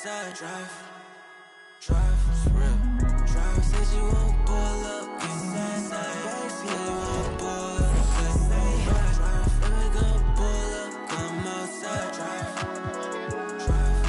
outside, drive, it's real. Drive, said you won't pull up, inside, said you won't pull up, drive, let me go pull up, come outside, drive, it's real.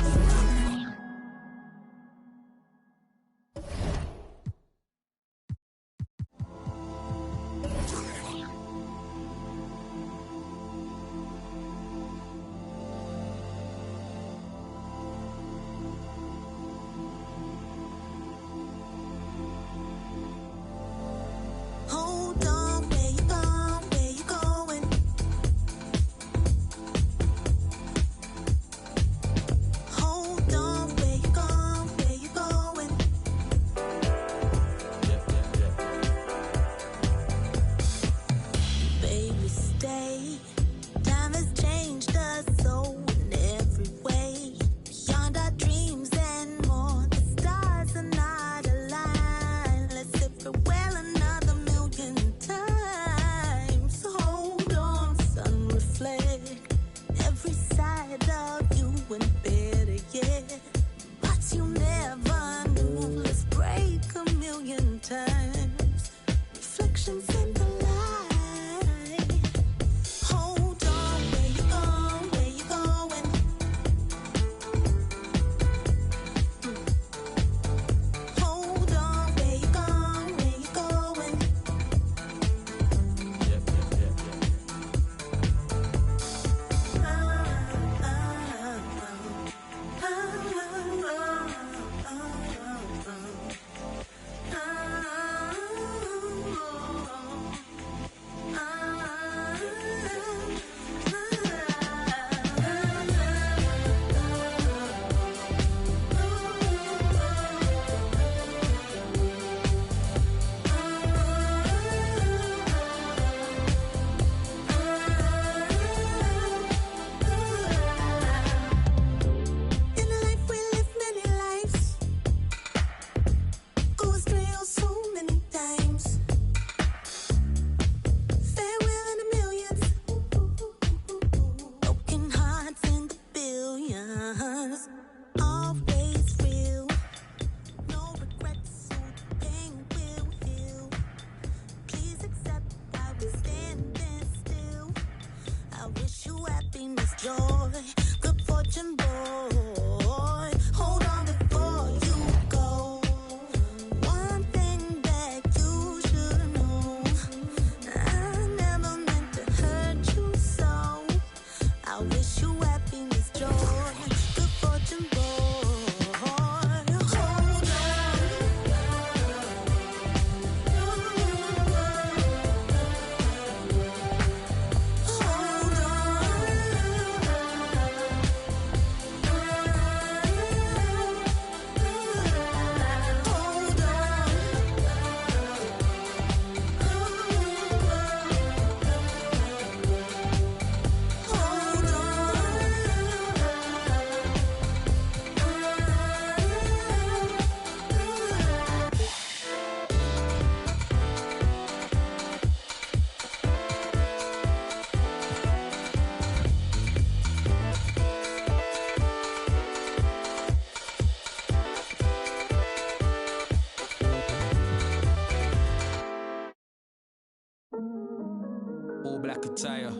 All black attire.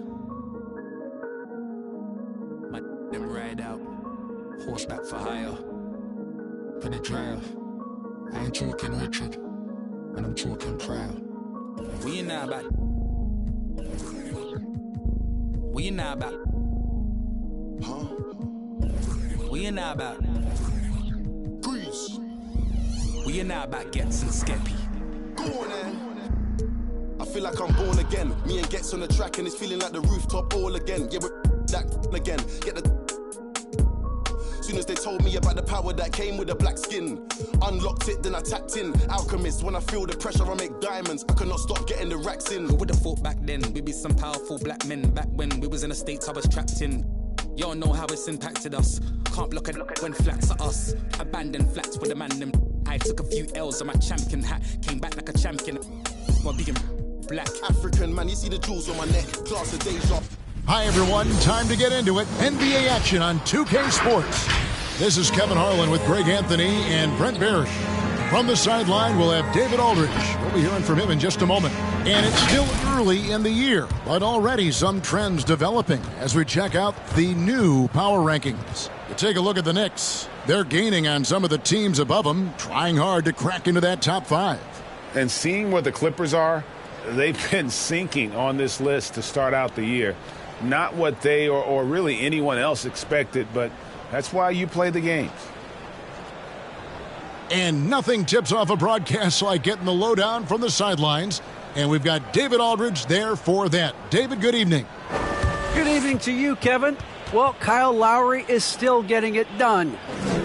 My them ride out. Horseback for hire. For the drive. I ain't talking Richard. And I'm talking proud. We in now about. We in now about. Huh? We in now about. Grease. We in now about Gets and Skeppy. Go on then. I feel like I'm born again. Me and Gets on the track and it's feeling like the rooftop all again. Yeah, we're that again. Get the. Soon as they told me about the power that came with the black skin, unlocked it, then I tapped in. Alchemist, when I feel the pressure, I make diamonds. I cannot stop getting the racks in. Who would have thought back then we'd be some powerful black men? Back when we was in the States, I was trapped in. Y'all know how it's impacted us. Can't block it when flats are us. Abandoned flats with a man them. I took a few L's on my champion hat. Came back like a champion. While being black. African man, you see the jewels on my neck. Class of deja. Hi everyone, time to get into it. NBA action on 2K Sports. This is Kevin Harlan with Greg Anthony and Brent Barish. From the sideline, we'll have David Aldridge. We'll be hearing from him in just a moment. And it's still early in the year, but already some trends developing as we check out the new power rankings. You take a look at the Knicks. They're gaining on some of the teams above them, trying hard to crack into that top 5. And seeing what the Clippers are, they've been sinking on this list to start out the year. Not what they or really anyone else expected, but that's why you play the games. And nothing tips off a broadcast like getting the lowdown from the sidelines. And we've got David Aldridge there for that. David, good evening. Good evening to you, Kevin. Well, Kyle Lowry is still getting it done.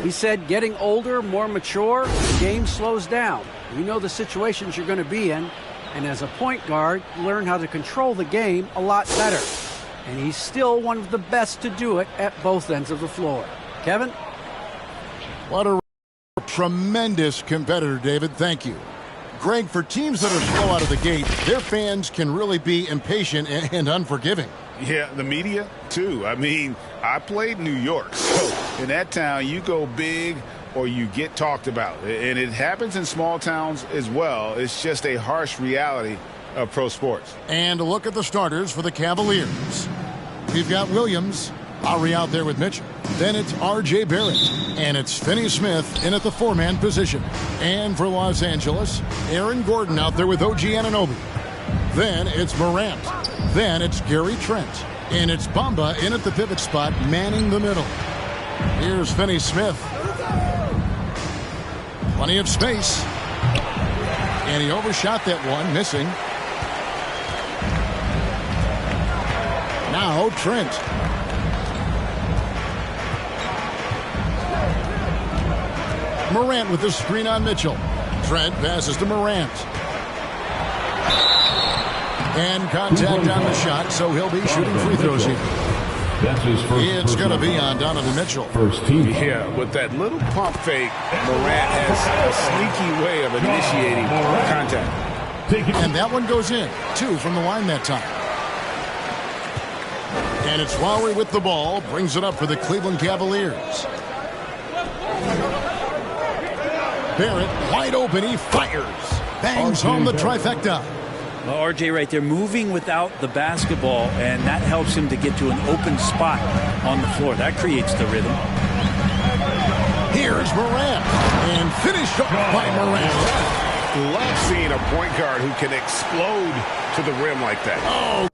He said getting older, more mature, the game slows down. You know the situations you're going to be in. And as a point guard, you learn how to control the game a lot better. And he's still one of the best to do it at both ends of the floor. Kevin? What a tremendous competitor, David. Thank you. Greg, for teams that are slow out of the gate, their fans can really be impatient and unforgiving. Yeah, the media, too. I mean, I played New York, so in that town, you go big or you get talked about. And it happens in small towns as well. It's just a harsh reality of pro sports. And a look at the starters for the Cavaliers. We've got Williams, Lowry out there with Mitchell. Then it's R.J. Barrett. And it's Finney-Smith in at the 4-man position. And for Los Angeles, Aaron Gordon out there with OG Anunoby. Then it's Morant. Then it's Gary Trent. And it's Bamba in at the pivot spot, manning the middle. Here's Finney-Smith. Plenty of space. And he overshot that one, missing. Now Trent. Morant with the screen on Mitchell. Trent passes to Morant. And contact on the shot, so he'll be shooting free throws here. That's his first. It's going to be on Donovan Mitchell. First team. Yeah, with that little pump fake, Morant has a sneaky way of initiating contact. And that one goes in. 2 from the line that time. And it's Lowry with the ball. Brings it up for the Cleveland Cavaliers. Barrett wide open. He fires. Bangs home the trifecta. Well, RJ right there moving without the basketball, and that helps him to get to an open spot on the floor. That creates the rhythm. Here's Morant. And finished up by Morant. Love seeing a point guard who can explode to the rim like that. Oh.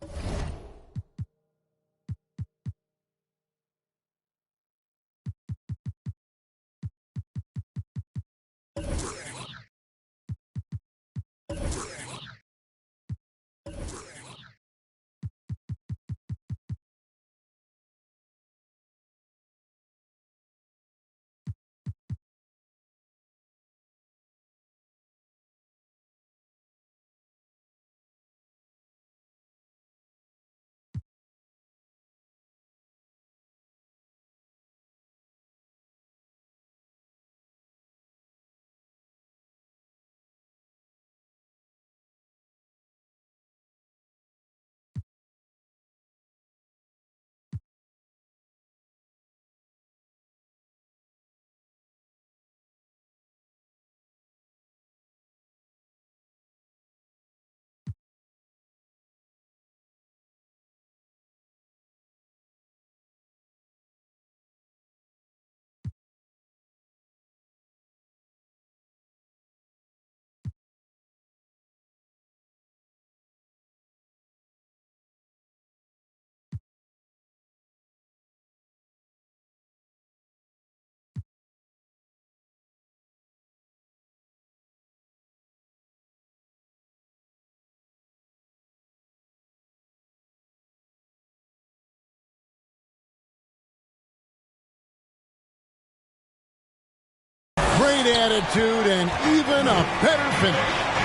Great attitude and even a better finish.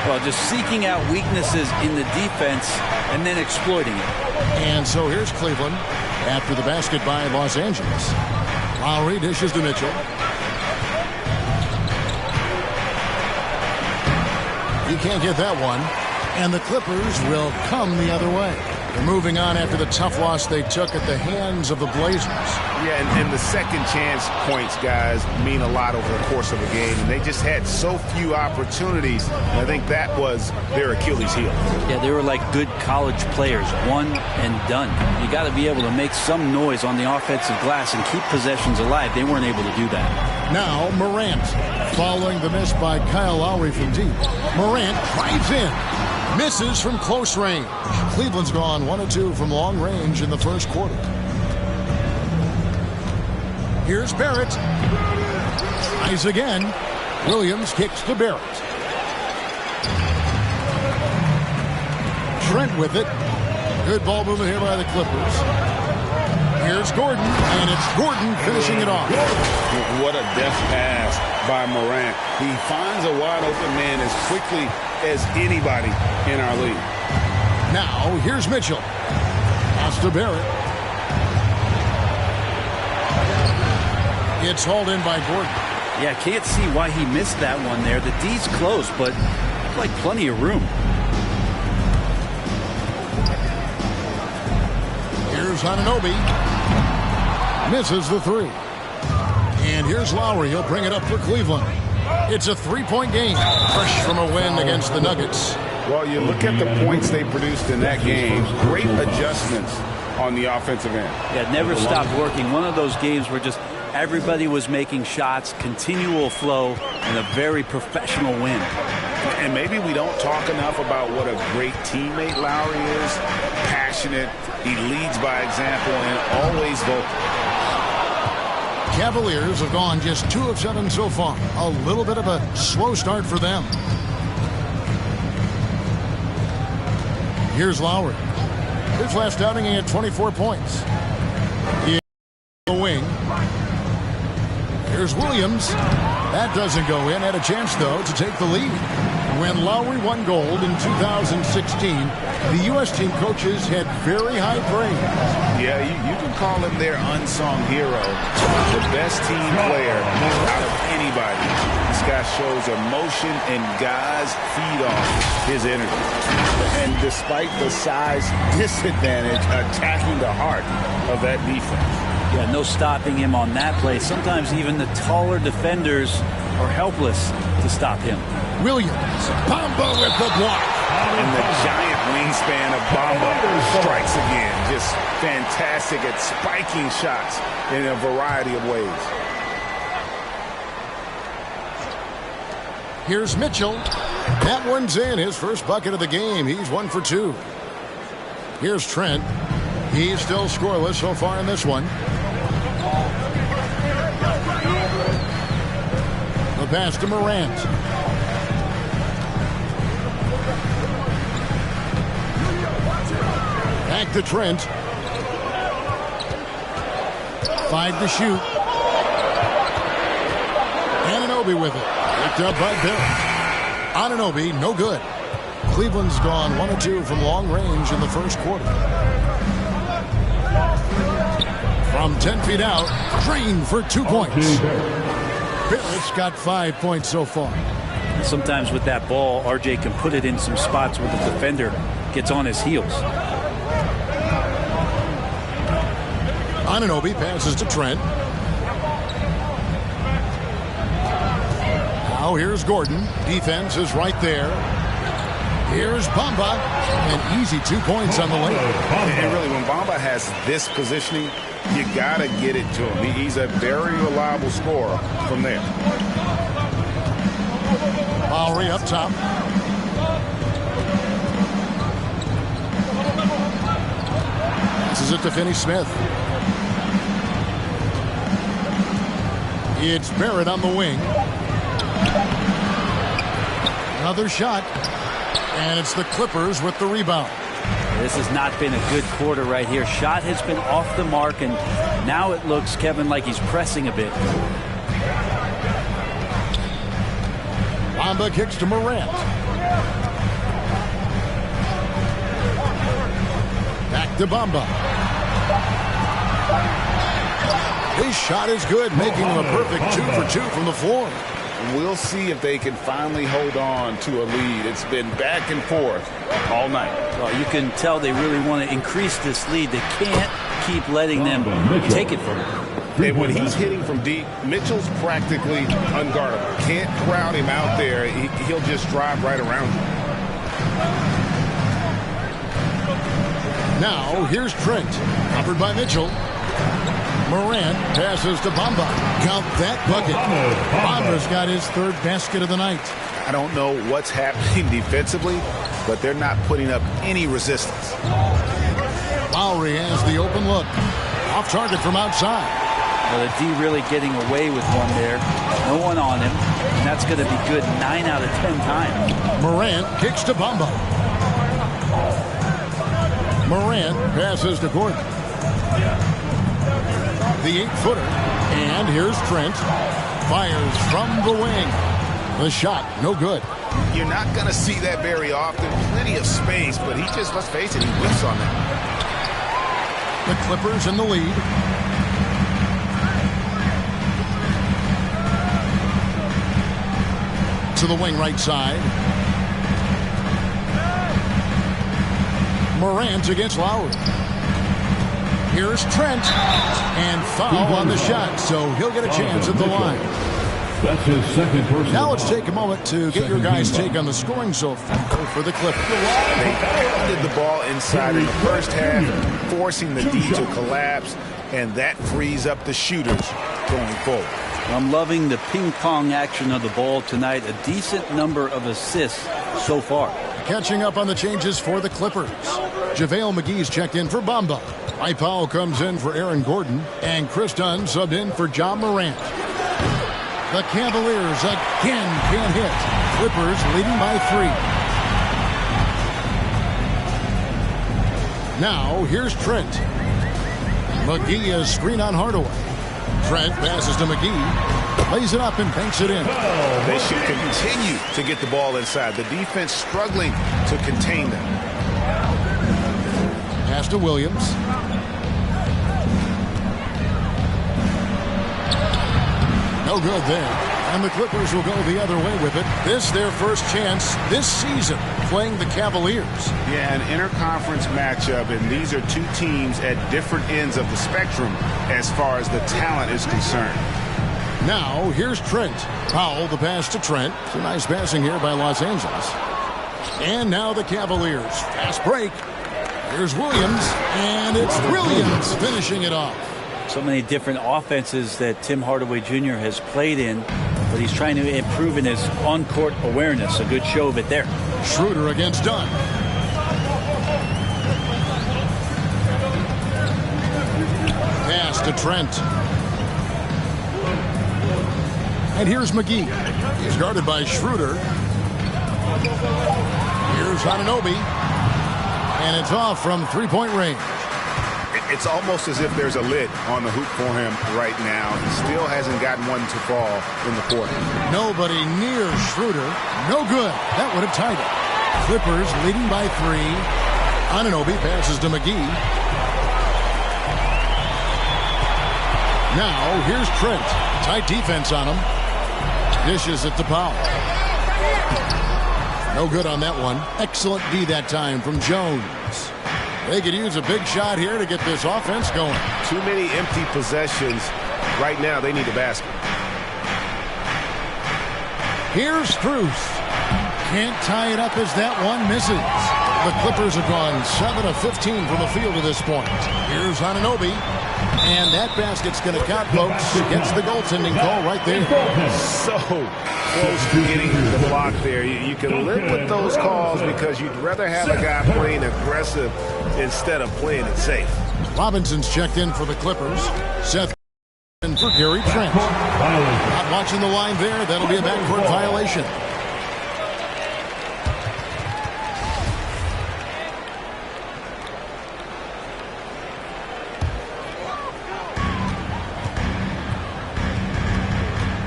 Well, just seeking out weaknesses in the defense and then exploiting it. And so here's Cleveland after the basket by Los Angeles. Lowry dishes to Mitchell. He can't get that one. And the Clippers will come the other way. They're moving on after the tough loss they took at the hands of the Blazers. Yeah, and the second chance points, guys, mean a lot over the course of a game. And they just had so few opportunities. And I think that was their Achilles heel. Yeah, they were like good college players, one and done. You got to be able to make some noise on the offensive glass and keep possessions alive. They weren't able to do that. Now Morant, following the miss by Kyle Lowry from deep. Morant drives in. Misses from close range. Cleveland's gone 1 of 2 from long range in the first quarter. Here's Barrett. Tries again. Williams kicks to Barrett. Trent with it. Good ball movement here by the Clippers. Here's Gordon, and it's Gordon finishing it off. What a deft pass by Morant. He finds a wide open man as quickly as anybody in our league. Now, here's Mitchell. Pass to Barrett. It's hauled in by Gordon. Yeah, can't see why he missed that one there. The D's close, but like plenty of room. Here's Anunoby. Misses the three. And here's Lowry. He'll bring it up for Cleveland. It's a three-point game. Fresh from a win against the Nuggets. Well, you look at the points they produced in that game. Great adjustments on the offensive end. Yeah, never stopped working. One of those games where just everybody was making shots, continual flow, and a very professional win. And maybe we don't talk enough about what a great teammate Lowry is. Passionate. He leads by example and always vocal. Cavaliers have gone just 2 of 7 so far. A little bit of a slow start for them. Here's Lowry. His last outing, he had 24 points. He the wing. Here's Williams. That doesn't go in. Had a chance, though, to take the lead. When Lowry won gold in 2016, the U.S. team coaches had very high praise. Yeah, you can call him their unsung hero. The best team player out of anybody. This guy shows emotion, and guys feed off his energy. And despite the size disadvantage, attacking the heart of that defense. Yeah, no stopping him on that play. Sometimes even the taller defenders are helpless to stop him. Williams, Bamba with the block. And the giant wingspan of Bamba strikes again. Just fantastic at spiking shots in a variety of ways. Here's Mitchell. That one's in. His first bucket of the game. He's 1 for 2. Here's Trent. He's still scoreless so far in this one. The pass to Morant. Back to Trent. 5 to shoot. Anunoby with it. Picked up by Barrett. Anunoby, no good. Cleveland's gone 1 of 2 from long range in the first quarter. From 10 feet out, drained for 2 points. Barrett's got 5 points so far. Sometimes with that ball, RJ can put it in some spots where the defender gets on his heels. Anunoby passes to Trent. Now here's Gordon. Defense is right there. Here's Bamba. And easy 2 points on the lane. And really, when Bamba has this positioning, you got to get it to him. He's a very reliable scorer from there. Lowry up top. Passes it to Finney-Smith. It's Barrett on the wing. Another shot. And it's the Clippers with the rebound. This has not been a good quarter right here. Shot has been off the mark, and now it looks, Kevin, like he's pressing a bit. Bamba kicks to Morant. Back to Bamba. His shot is good, making him a perfect 2 for 2 from the floor. We'll see if they can finally hold on to a lead. It's been back and forth all night. Well, you can tell they really want to increase this lead. They can't keep letting them take it from them. And when he's hitting from deep, Mitchell's practically unguardable. Can't crowd him out there. He'll just drive right around you. Now, here's Trent. Covered by Mitchell. Morant passes to Bamba. Count that bucket. Bamba's got his third basket of the night. I don't know what's happening defensively, but they're not putting up any resistance. Lowry has the open look. Off target from outside. Well, the D really getting away with one there. No one on him. And that's going to be good 9 out of 10 times. Morant kicks to Bamba. Morant passes to Gordon. The 8-footer. And here's Trent. Fires from the wing. The shot, no good. You're not going to see that very often. Plenty of space, but he just, let's face it, he whiffs on that. The Clippers in the lead. To the wing right side. Morant against Lowry. Here's Trent. And foul on the shot, so he'll get a chance at the line. That's his second personal. Now let's take a moment to get your guys' take on the scoring so far for the Clippers. They pounded the ball inside in the first half, forcing the D to collapse, and that frees up the shooters going forward. I'm loving the ping-pong action of the ball tonight. A decent number of assists so far. Catching up on the changes for the Clippers. JaVale McGee's checked in for Bamba. Mike Powell comes in for Aaron Gordon. And Chris Dunn subbed in for John Morant. The Cavaliers again can't hit. Clippers leading by 3. Now here's Trent. McGee is screen on Hardaway. Trent passes to McGee. Lays it up and banks it in. They should continue to get the ball inside. The defense struggling to contain them. Pass to Williams. No good there. And the Clippers will go the other way with it. This their first chance this season playing the Cavaliers. Yeah, an interconference matchup, and these are two teams at different ends of the spectrum as far as the talent is concerned. Now, here's Trent. Powell, the pass to Trent. It's a nice passing here by Los Angeles. And now the Cavaliers. Fast break. Here's Williams, and it's Williams finishing it off. So many different offenses that Tim Hardaway Jr. has played in, but he's trying to improve in his on-court awareness. A good show of it there. Schroeder against Dunn. Pass to Trent. And here's McGee. He's guarded by Schroeder. Here's Anunoby. And it's off from three-point range. It's almost as if there's a lid on the hoop for him right now. He still hasn't gotten one to fall in the quarter. Nobody near Schroeder. No good. That would have tied it. Clippers leading by 3. Anunoby passes to McGee. Now, here's Trent. Tight defense on him. Dishes it to Powell. No good on that one. Excellent D that time from Jones. They could use a big shot here to get this offense going. Too many empty possessions. Right now, they need a basket. Here's Strus. Can't tie it up as that one misses. The Clippers have gone 7 of 15 from the field to this point. Here's Anunoby. And that basket's going to count, folks. Gets the goaltending call right there. So close to getting the block there. You can live with those calls because you'd rather have a guy playing aggressive instead of playing it safe. Robinson's checked in for the Clippers. Seth in for Gary Trent. Not watching the line there. That'll be a backcourt violation.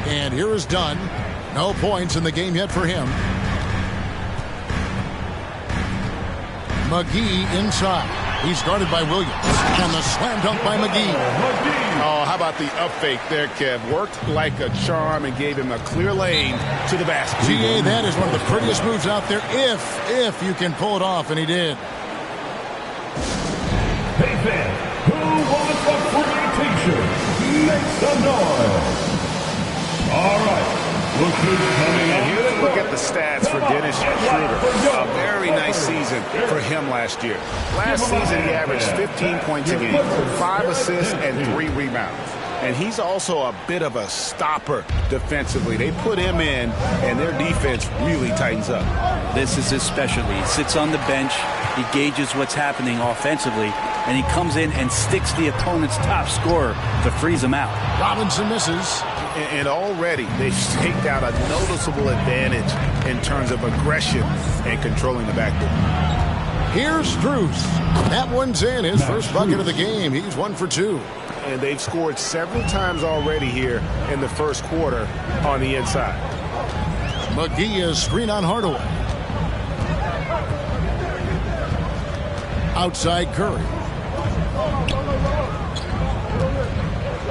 And here is Dunn. No points in the game yet for him. McGee inside. He's guarded by Williams. And the slam dunk by McGee. Oh, how about the up fake there, Kev? Worked like a charm and gave him a clear lane to the basket. GA, that is one of the prettiest moves out there if you can pull it off, and he did. Hey, fan, who wants a free t-shirt? Make some noise. All right. Look who's coming And up. here they look at the stats for Dennis Schroeder. A very nice season for him last year. Last season, he averaged 15 points a game, 5 assists, and 3 rebounds. And he's also a bit of a stopper defensively. They put him in, and their defense really tightens up. This is his specialty. He sits on the bench, he gauges what's happening offensively, and he comes in and sticks the opponent's top scorer to freeze him out. Robinson misses. And already they've staked out a noticeable advantage in terms of aggression and controlling the backboard. Here's Strus. That one's in. His first bucket of the game. He's 1 for 2. And they've scored several times already here in the first quarter on the inside. McGee is screen on Hardaway. Outside Curry.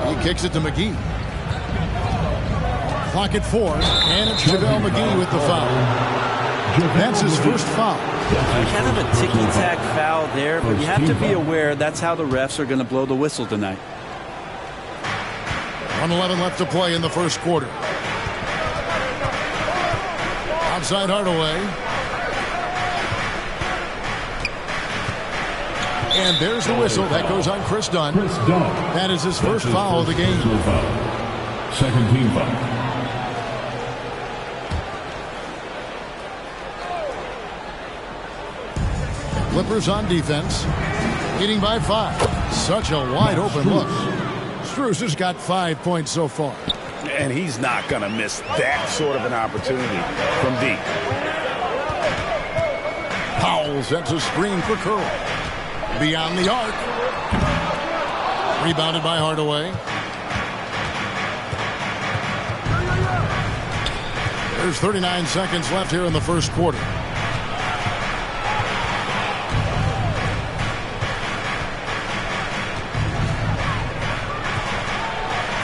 He kicks it to McGee. Clock at 4, and it's JaVale McGee with the foul. That's his first foul. Kind of a ticky-tack foul there, but you have to be aware that's how the refs are going to blow the whistle tonight. 1:11 left to play in the first quarter. Outside Hardaway. And there's the whistle. That goes on Chris Dunn. That is his first foul of the game. Second team foul. Clippers on defense. Leading by 5. Such a wide open look. Strus has got 5 points so far. And he's not going to miss that sort of an opportunity from deep. Powell sets a screen for Curry. Beyond the arc. Rebounded by Hardaway. There's 39 seconds left here in the first quarter.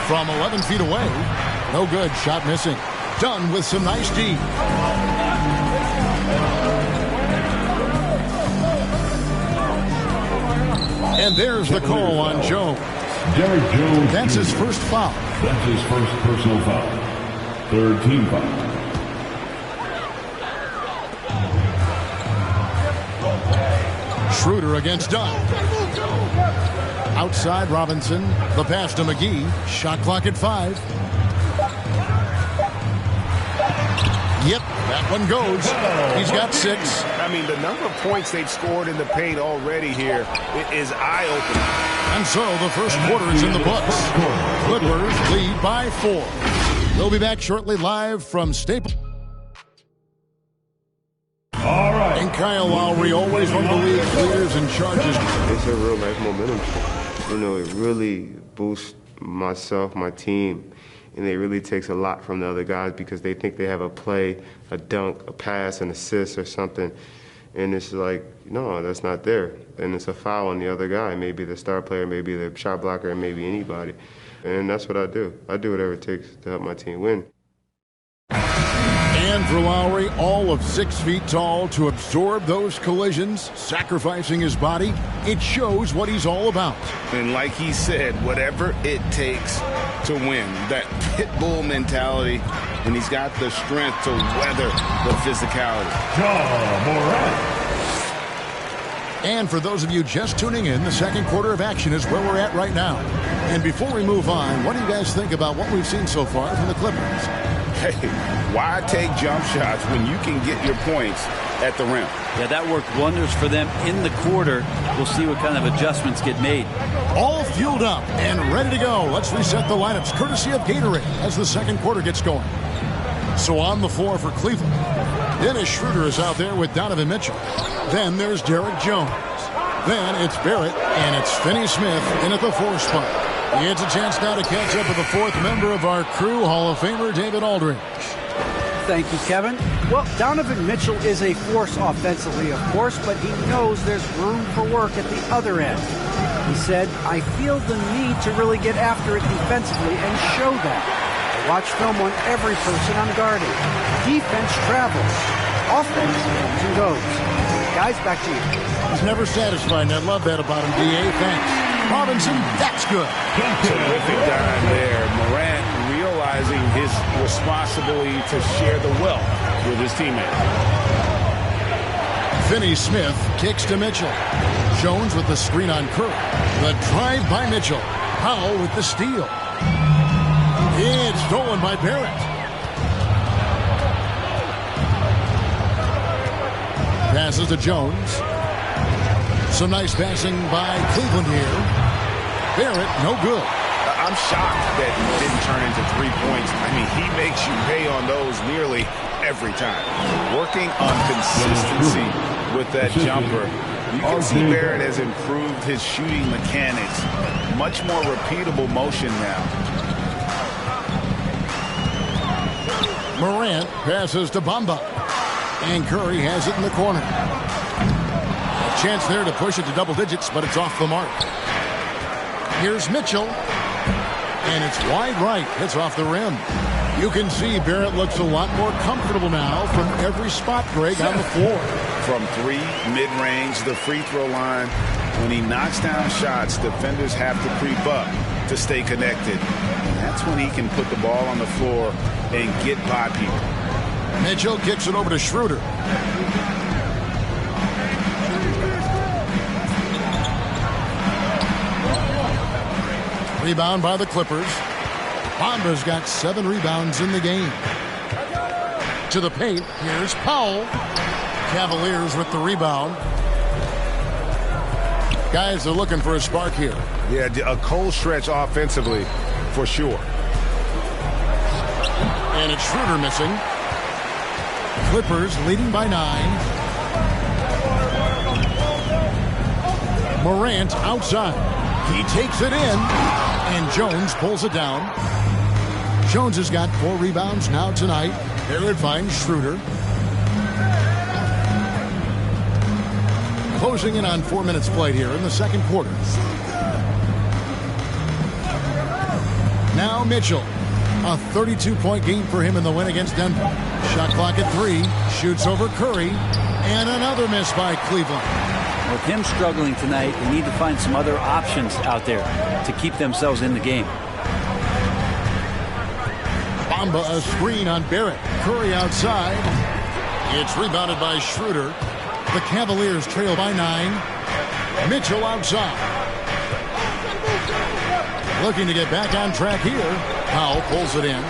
From 11 feet away. No good. Shot missing. Done with some nice D. And there's the call on Jones. Derek Jones. That's his first foul. That's his first personal foul. Third team foul. Schroeder against Dunn. Outside Robinson. The pass to McGee. Shot clock at 5. Yep, that one goes. He's got 6. I mean, the number of points they've scored in the paint already here is eye-opening. And so the first quarter is in the books. Clippers lead by 4. We'll be back shortly live from Staples. All right. And Kyle Lowry, always one of the league's leaders in charges. It's a real life momentum. You know, it really boosts myself, my team, and it really takes a lot from the other guys because they think they have a play, a dunk, a pass, an assist or something. And it's like, no, that's not there. And it's a foul on the other guy, maybe the star player, maybe the shot blocker, maybe anybody. And that's what I do. I do whatever it takes to help my team win. And for Lowry, all of 6 feet tall to absorb those collisions, sacrificing his body, it shows what he's all about. And like he said, whatever it takes to win, that pit bull mentality, and he's got the strength to weather the physicality. Ja Morant. And for those of you just tuning in, the second quarter of action is where we're at right now. And before we move on, what do you guys think about what we've seen so far from the Clippers? Hey, why take jump shots when you can get your points at the rim? Yeah, that worked wonders for them in the quarter. We'll see what kind of adjustments get made. All fueled up and ready to go. Let's reset the lineups courtesy of Gatorade as the second quarter gets going. So on the floor for Cleveland, Dennis Schroeder is out there with Donovan Mitchell. Then there's Derek Jones. Then it's Barrett, and it's Finney-Smith in at the 4 spot. He gets a chance now to catch up with the 4th member of our crew, Hall of Famer David Aldridge. Thank you, Kevin. Well, Donovan Mitchell is a force offensively, of course, but he knows there's room for work at the other end. He said, I feel the need to really get after it defensively and show that. I watch film on every person I'm guarding. Defense travels. Offense comes and goes. Guys, back to you. He's never satisfied, and I love that about him, D.A. Thanks. Robinson, that's good. Terrific dime there. Morant realizing his responsibility to share the wealth with his teammates. Finney Smith kicks to Mitchell. Jones with the screen on Curry. The drive by Mitchell. Powell with the steal. It's stolen by Barrett. Passes to Jones. Some nice passing by Cleveland here. Barrett, no good. I'm shocked that he didn't turn into 3 points. I mean, he makes you pay on those nearly every time. Working on consistency with that jumper. You can see Barrett has improved his shooting mechanics. Much more repeatable motion now. Morant passes to Bamba. And Curry has it in the corner. A chance there to push it to double digits, but it's off the mark. Here's Mitchell. And it's wide right. It's off the rim. You can see Barrett looks a lot more comfortable now from every spot, Greg, on the floor. From 3, mid-range, the free throw line. When he knocks down shots, defenders have to creep up to stay connected. And that's when he can put the ball on the floor and get by people. Mitchell kicks it over to Schroeder. Rebound by the Clippers. Bamba's got 7 rebounds in the game. To the paint, here's Powell. Cavaliers with the rebound. Guys are looking for a spark here. Yeah, a cold stretch offensively, for sure. And it's Schroeder missing. Clippers leading by 9. Morant outside. He takes it in, and Jones pulls it down. Jones has got 4 rebounds now tonight. Barrett finds Schroeder. Closing in on 4 minutes played here in the second quarter. Now Mitchell. A 32-point game for him in the win against Denver. Shot clock at 3. Shoots over Curry. And another miss by Cleveland. With him struggling tonight, they need to find some other options out there to keep themselves in the game. Bamba a screen on Barrett. Curry outside. It's rebounded by Schroeder. The Cavaliers trail by 9. Mitchell outside. Looking to get back on track here. Powell pulls it in.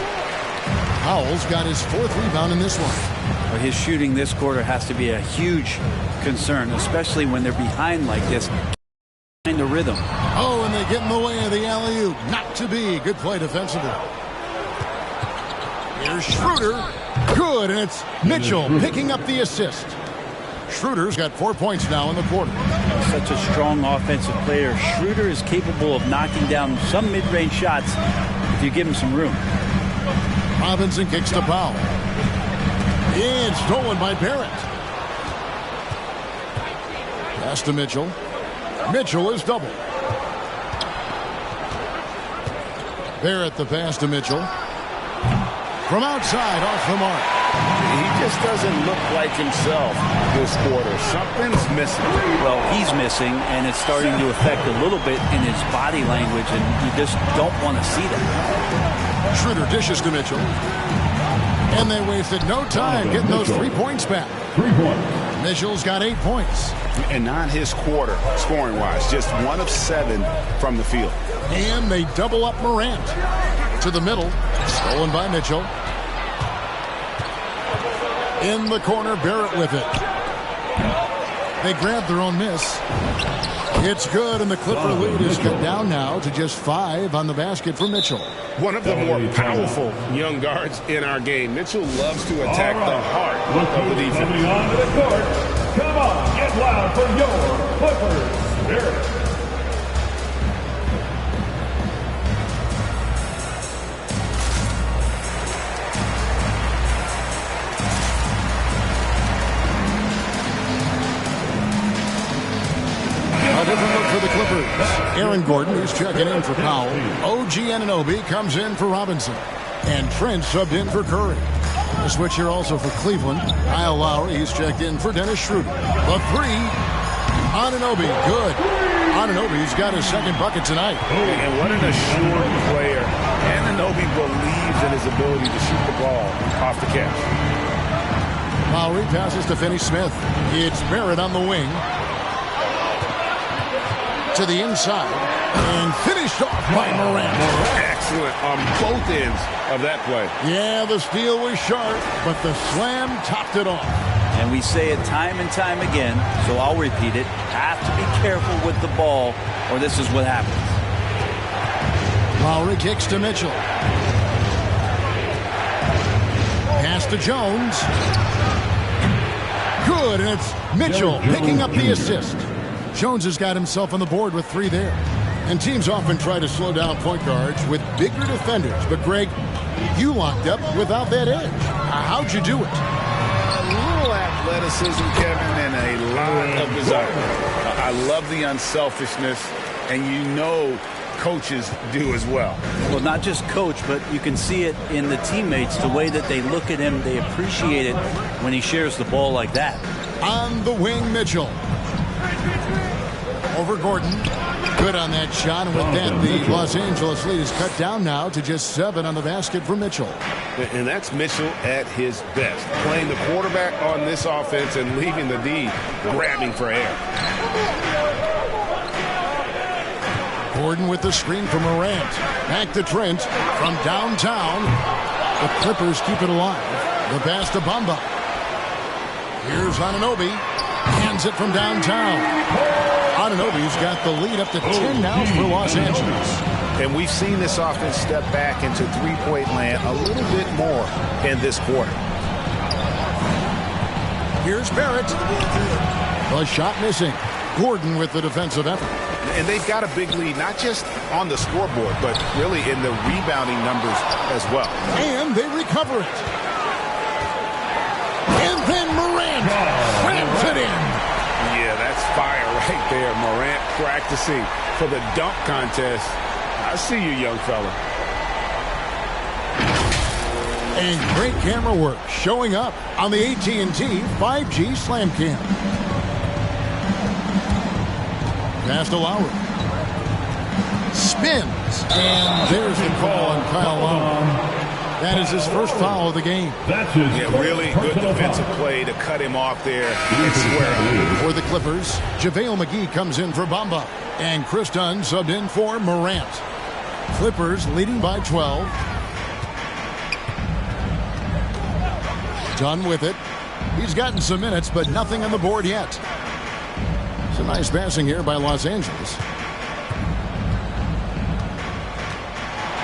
Powell's got his 4th rebound in this one. But his shooting this quarter has to be a huge concern, especially when they're behind like this. Find the rhythm. Oh, and they get in the way of the alley-oop. Not to be. Good play defensively. Here's Schroeder. Good, and it's Mitchell picking up the assist. Schroeder's got 4 points now in the quarter. Such a strong offensive player. Schroeder is capable of knocking down some mid-range shots if you give him some room. Robinson kicks to Powell. It's stolen by Barrett. Pass to Mitchell. Mitchell is double. Barrett the pass to Mitchell. From outside, off the mark. He just doesn't look like himself this quarter. Something's missing. Well, he's missing, and it's starting to affect a little bit in his body language, and you just don't want to see that. Schroeder dishes to Mitchell. And they wasted no time getting those 3 points back. 3 points. Mitchell's got 8 points. And not his quarter, scoring-wise. Just 1 of 7 from the field. And they double up Morant. To the middle. Stolen by Mitchell. In the corner, Barrett with it. They grab their own miss. It's good, and the Clipper lead is cut down now to just 5 on the basket for Mitchell. One of the more powerful young guards in our game. Mitchell loves to attack the heart of the defense. Moving on to the court. Come on, get loud for your Clippers. Barrett. Aaron Gordon, he's checking in for Powell. OG Anunoby comes in for Robinson. And Trent subbed in for Curry. A switch here also for Cleveland. Kyle Lowry, he's checked in for Dennis Schroeder. The three, Anunoby, good. Anunoby's got his second bucket tonight. And what an assured player. Anunoby believes in his ability to shoot the ball off the catch. Lowry passes to Finney Smith. It's Barrett on the wing. To the inside. And finished off by Morant. Excellent on both ends of that play. Yeah, the steal was sharp, but the slam topped it off. And we say it time and time again, so I'll repeat it. Have to be careful with the ball, or this is what happens. Lowry kicks to Mitchell. Pass to Jones. Good, and it's Mitchell picking up the assist. Jones has got himself on the board with 3 there. And teams often try to slow down point guards with bigger defenders. But, Greg, you locked up without that edge. How'd you do it? A little athleticism, Kevin, and a lot of desire. I love the unselfishness, and you know coaches do as well. Well, not just coach, but you can see it in the teammates, the way that they look at him. They appreciate it when he shares the ball like that. On the wing, Mitchell. Over Gordon. Good on that shot, and with that, the Los Angeles lead is cut down now to just 7 on the basket for Mitchell. And that's Mitchell at his best, playing the quarterback on this offense and leaving the D grabbing for air. Gordon with the screen from Morant. Back to Trent from downtown. The Clippers keep it alive. The pass to Bamba. Here's Anunoby. Hands it from downtown. Anunoby's got the lead up to 10 now for Los Angeles. And we've seen this offense step back into three-point land a little bit more in this quarter. Here's Barrett. The shot missing. Gordon with the defensive effort. And they've got a big lead, not just on the scoreboard, but really in the rebounding numbers as well. And they recover it. And then Morant slams it in. Yeah, that's fire right there. Morant practicing for the dunk contest. I see you, young fella. And great camera work showing up on the AT&T 5G Slam Cam. Pass to Lowry. Spins. And there's the call on Kyle Lowry. That is his first foul of the game. Yeah, really good defensive play to cut him off there and square up. For the Clippers, JaVale McGee comes in for Bamba. And Chris Dunn subbed in for Morant. Clippers leading by 12. Dunn with it. He's gotten some minutes, but nothing on the board yet. Some nice passing here by Los Angeles.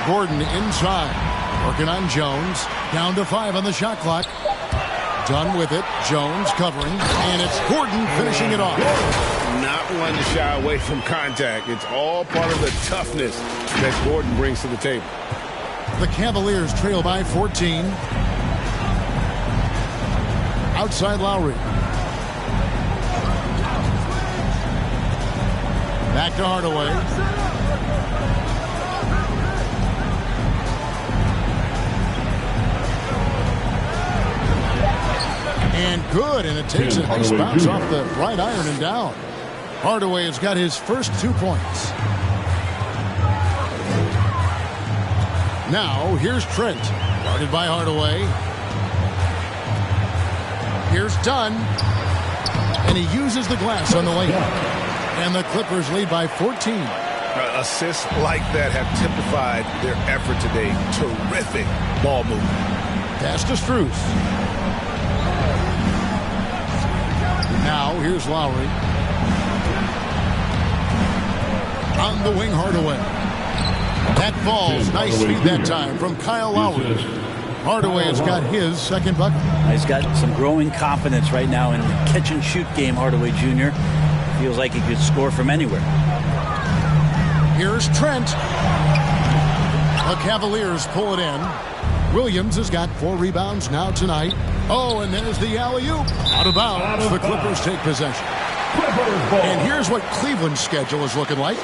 Gordon inside. Working on Jones. Down to 5 on the shot clock. Dunn with it. Jones covering. And it's Gordon finishing it off. Not one to shy away from contact. It's all part of the toughness that Gordon brings to the table. The Cavaliers trail by 14. Outside Lowry. Back to Hardaway. And good, and it takes a nice bounce off the right iron and down. Hardaway has got his first 2 points. Now, here's Trent. Guarded by Hardaway. Here's Dunn. And he uses the glass on the layup. And the Clippers lead by 14. Assists like that have typified their effort today. Terrific ball movement. Pass to Strus. Now, here's Lowry. On the wing, Hardaway. That falls. Nice feed that time from Kyle Lowry. Hardaway has got his second bucket. He's got some growing confidence right now in the catch-and-shoot game, Hardaway Jr. Feels like he could score from anywhere. Here's Trent. The Cavaliers pull it in. Williams has got 4 rebounds now tonight. Oh, and there's the alley-oop. Out of bounds. The Clippers take possession. And here's what Cleveland's schedule is looking like.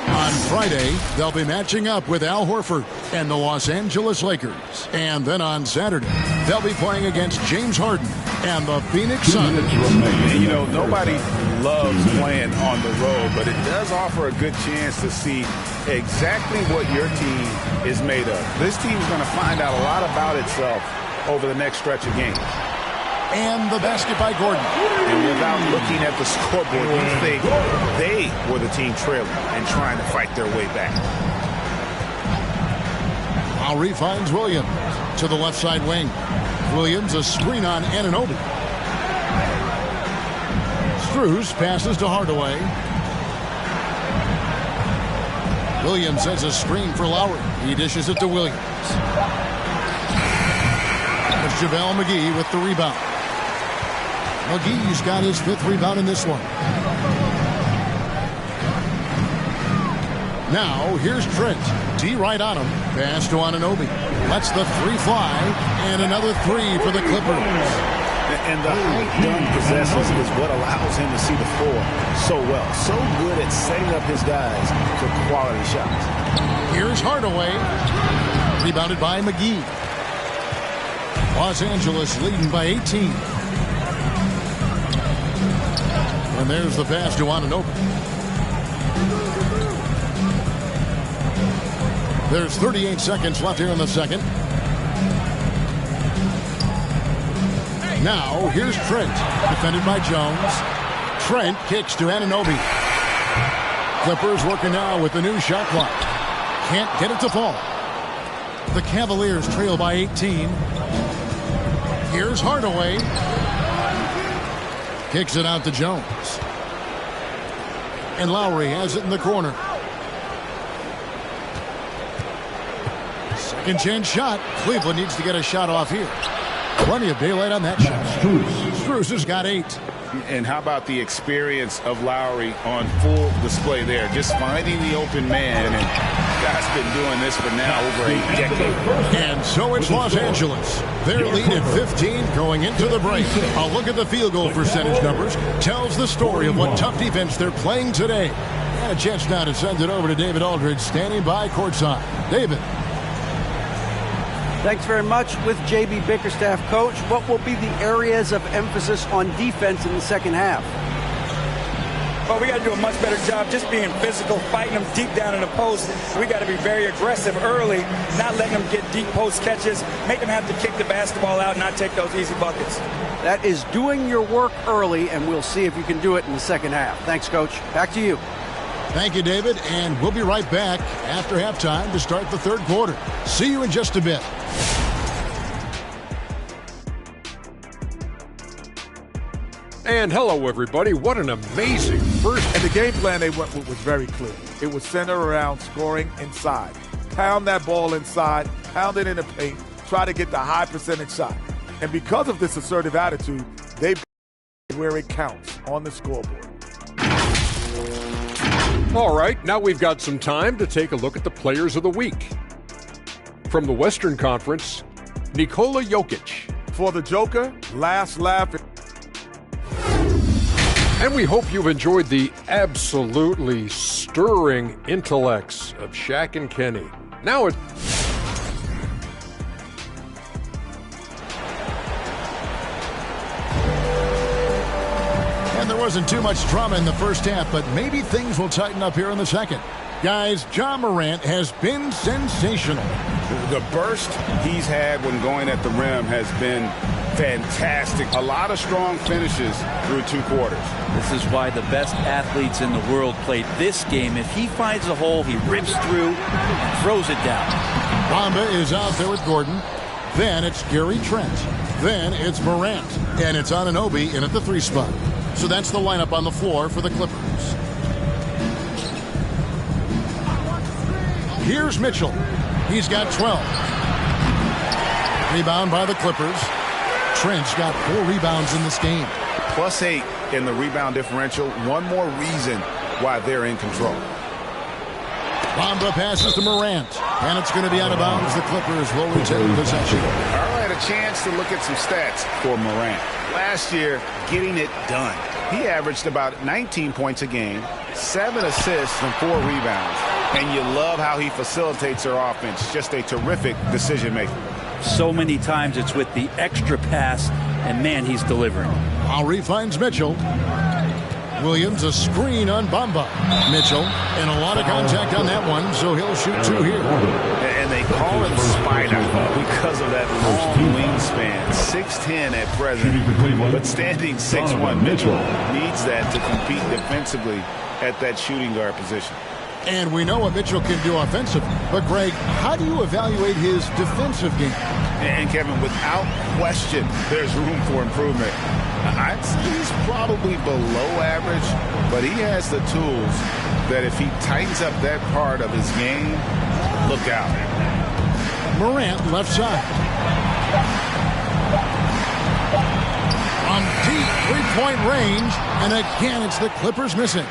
On Friday, they'll be matching up with Al Horford and the Los Angeles Lakers. And then on Saturday, they'll be playing against James Harden and the Phoenix Suns. You know, nobody loves playing on the road, but it does offer a good chance to see exactly what your team is made of. This team's going to find out a lot about itself over the next stretch of games. And the basket by Gordon. And without looking at the scoreboard, you think they were the team trailing and trying to fight their way back. Lowry finds Williams to the left side wing. Williams a screen on Anunoby. Strus passes to Hardaway. Williams sends a screen for Lowry. He dishes it to Williams. It's JaVale McGee with the rebound. McGee's got his 5th rebound in this one. Now, here's Trent. D right on him. Pass to Anunoby. Lets the 3 fly. And another 3 for the Clippers. And the height Dunn possesses is what allows him to see the floor so well. So good at setting up his guys for quality shots. Here's Hardaway. Rebounded by McGee. Los Angeles leading by 18. And there's the pass to Anunoby. There's 38 seconds left here in the second. Now, here's Trent. Defended by Jones. Trent kicks to Anunoby. Clippers working now with the new shot clock. Can't get it to fall. The Cavaliers trail by 18. Here's Hardaway. Kicks it out to Jones. And Lowry has it in the corner. Second chance shot. Cleveland needs to get a shot off here. Plenty of daylight on that shot. Strus has got 8. And how about the experience of Lowry on full display there? Just finding the open man. And guy's been doing this for now over a decade. And so it's Los Angeles. Their lead at 15 going into the break. A look at the field goal percentage numbers tells the story of what tough defense they're playing today. And a chance now to send it over to David Aldridge standing by courtside. David. Thanks very much. With J.B. Bickerstaff, Coach, what will be the areas of emphasis on defense in the second half? Well, we got to do a much better job just being physical, fighting them deep down in the post. We got to be very aggressive early, not letting them get deep post catches, make them have to kick the basketball out and not take those easy buckets. That is doing your work early, and we'll see if you can do it in the second half. Thanks, Coach. Back to you. Thank you, David, and we'll be right back after halftime to start the third quarter. See you in just a bit. And hello, everybody. What an amazing first. And the game plan they went with was very clear. It was centered around scoring inside. Pound that ball inside, pound it in the paint, try to get the high percentage shot. And because of this assertive attitude, they where it counts on the scoreboard. All right, now we've got some time to take a look at the players of the week. From the Western Conference, Nikola Jokic. For the Joker, last laugh. And we hope you've enjoyed the absolutely stirring intellects of Shaq and Kenny. Now it's... And there wasn't too much drama in the first half, but maybe things will tighten up here in the second. Guys, Ja Morant has been sensational. The burst he's had when going at the rim has been fantastic. A lot of strong finishes through 2 quarters. This is why the best athletes in the world played this game. If he finds a hole, he rips through and throws it down. Bamba is out there with Gordon. Then it's Gary Trent. Then it's Morant. And it's Anunoby in at the 3 spot. So that's the lineup on the floor for the Clippers. Here's Mitchell. He's got 12. Rebound by the Clippers. Trent's got 4 rebounds in this game. +8 in the rebound differential. One more reason why they're in control. Bamba passes to Morant. And it's going to be out of bounds. The Clippers will retain possession. All right, a chance to look at some stats for Morant. Last year, getting it done. he averaged about 19 points a game, 7 assists and 4 rebounds. And you love how he facilitates their offense. Just a terrific decision maker. So many times it's with the extra pass, and man, he's delivering. Lowry finds Mitchell. Williams a screen on Bamba. Mitchell, and a lot of contact on that one, so he'll shoot 2 here. And they call him Spider because of that long wingspan. 6'10" at present, but standing 6'1". Mitchell needs that to compete defensively at that shooting guard position. And we know what Mitchell can do offensively. But, Greg, how do you evaluate his defensive game? And, Kevin, without question, there's room for improvement. I'd say he's probably below average, but he has the tools that if he tightens up that part of his game, look out. Morant, left side. From deep three-point range, and again, it's the Clippers missing.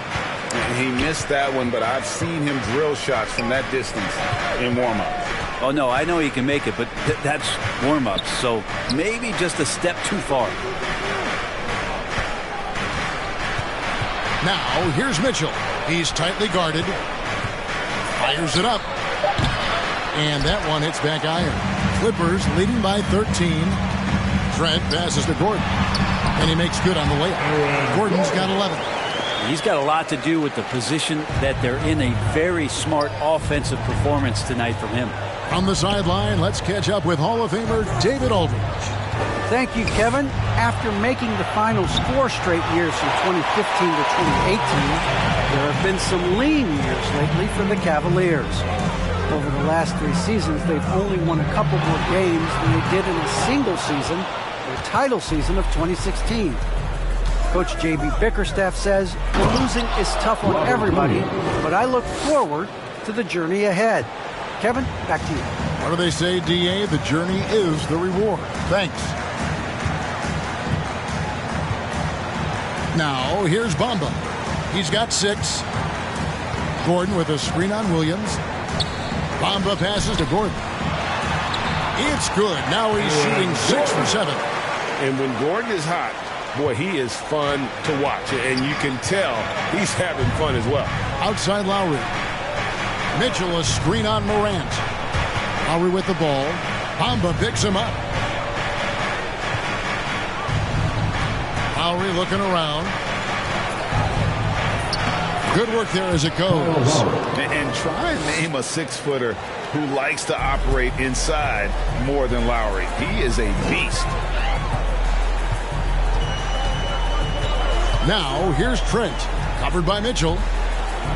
He missed that one, but I've seen him drill shots from that distance in warm-up. Oh, no, I know he can make it, but that's warm-up, so maybe just a step too far. Now, here's Mitchell. He's tightly guarded. Fires it up. And that one hits back iron. Clippers leading by 13. Trent passes to Gordon. And he makes good on the layup. Gordon's got 11. He's got a lot to do with the position that they're in. A very smart offensive performance tonight from him. On the sideline, let's catch up with Hall of Famer David Aldridge. Thank you, Kevin. After making the finals 4 straight years from 2015 to 2018, there have been some lean years lately for the Cavaliers. Over the last 3 seasons, they've only won a couple more games than they did in a single season, their title season of 2016. Coach J.B. Bickerstaff says the losing is tough on everybody, but I look forward to the journey ahead. Kevin, back to you. What do they say, D.A.? The journey is the reward. Thanks. Now, here's Bamba. He's got 6. Gordon with a screen on Williams. Bamba passes to Gordon. It's good. Now he's shooting 6 for 7. And when Gordon is hot, boy, he is fun to watch. And you can tell he's having fun as well. Outside Lowry. Mitchell a screen on Morant. Lowry with the ball. Bamba picks him up. Lowry looking around. Good work there as it goes. And try and name a 6-footer who likes to operate inside more than Lowry. He is a beast. Now, here's Trent. Covered by Mitchell.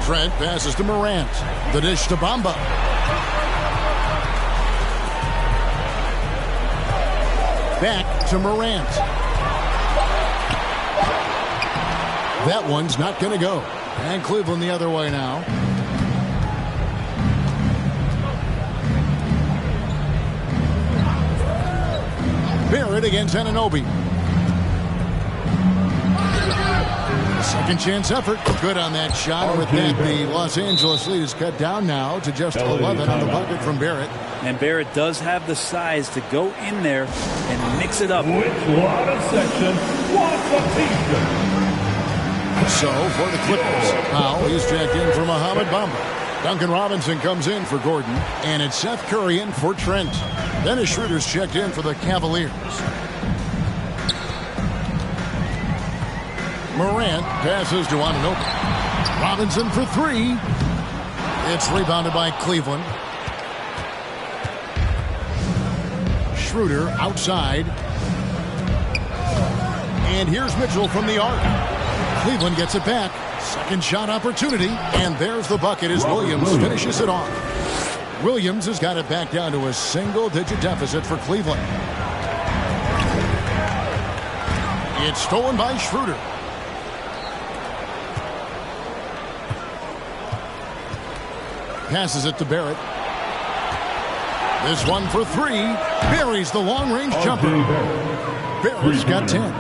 Trent passes to Morant. The dish to Bamba. Back to Morant. That one's not going to go. And Cleveland the other way now. Barrett against Anunoby. Second chance effort. Good on that shot. With that, the Los Angeles lead is cut down now to just 11 on the bucket from Barrett. And Barrett does have the size to go in there and mix it up. So, for the Clippers, Powell is checked in for Mohamed Bamba. Duncan Robinson comes in for Gordon. And it's Seth Curry in for Trent. Dennis Schroeder's checked in for the Cavaliers. Morant passes to Anunoby. Robinson for 3. It's rebounded by Cleveland. Schroeder outside. And here's Mitchell from the arc. Cleveland gets it back. Second shot opportunity. And there's the bucket as Williams finishes it off. Williams has got it back down to a single-digit deficit for Cleveland. It's stolen by Schroeder. Passes it to Barrett. This one for 3. Buries the long-range jumper. Barrett's got 10.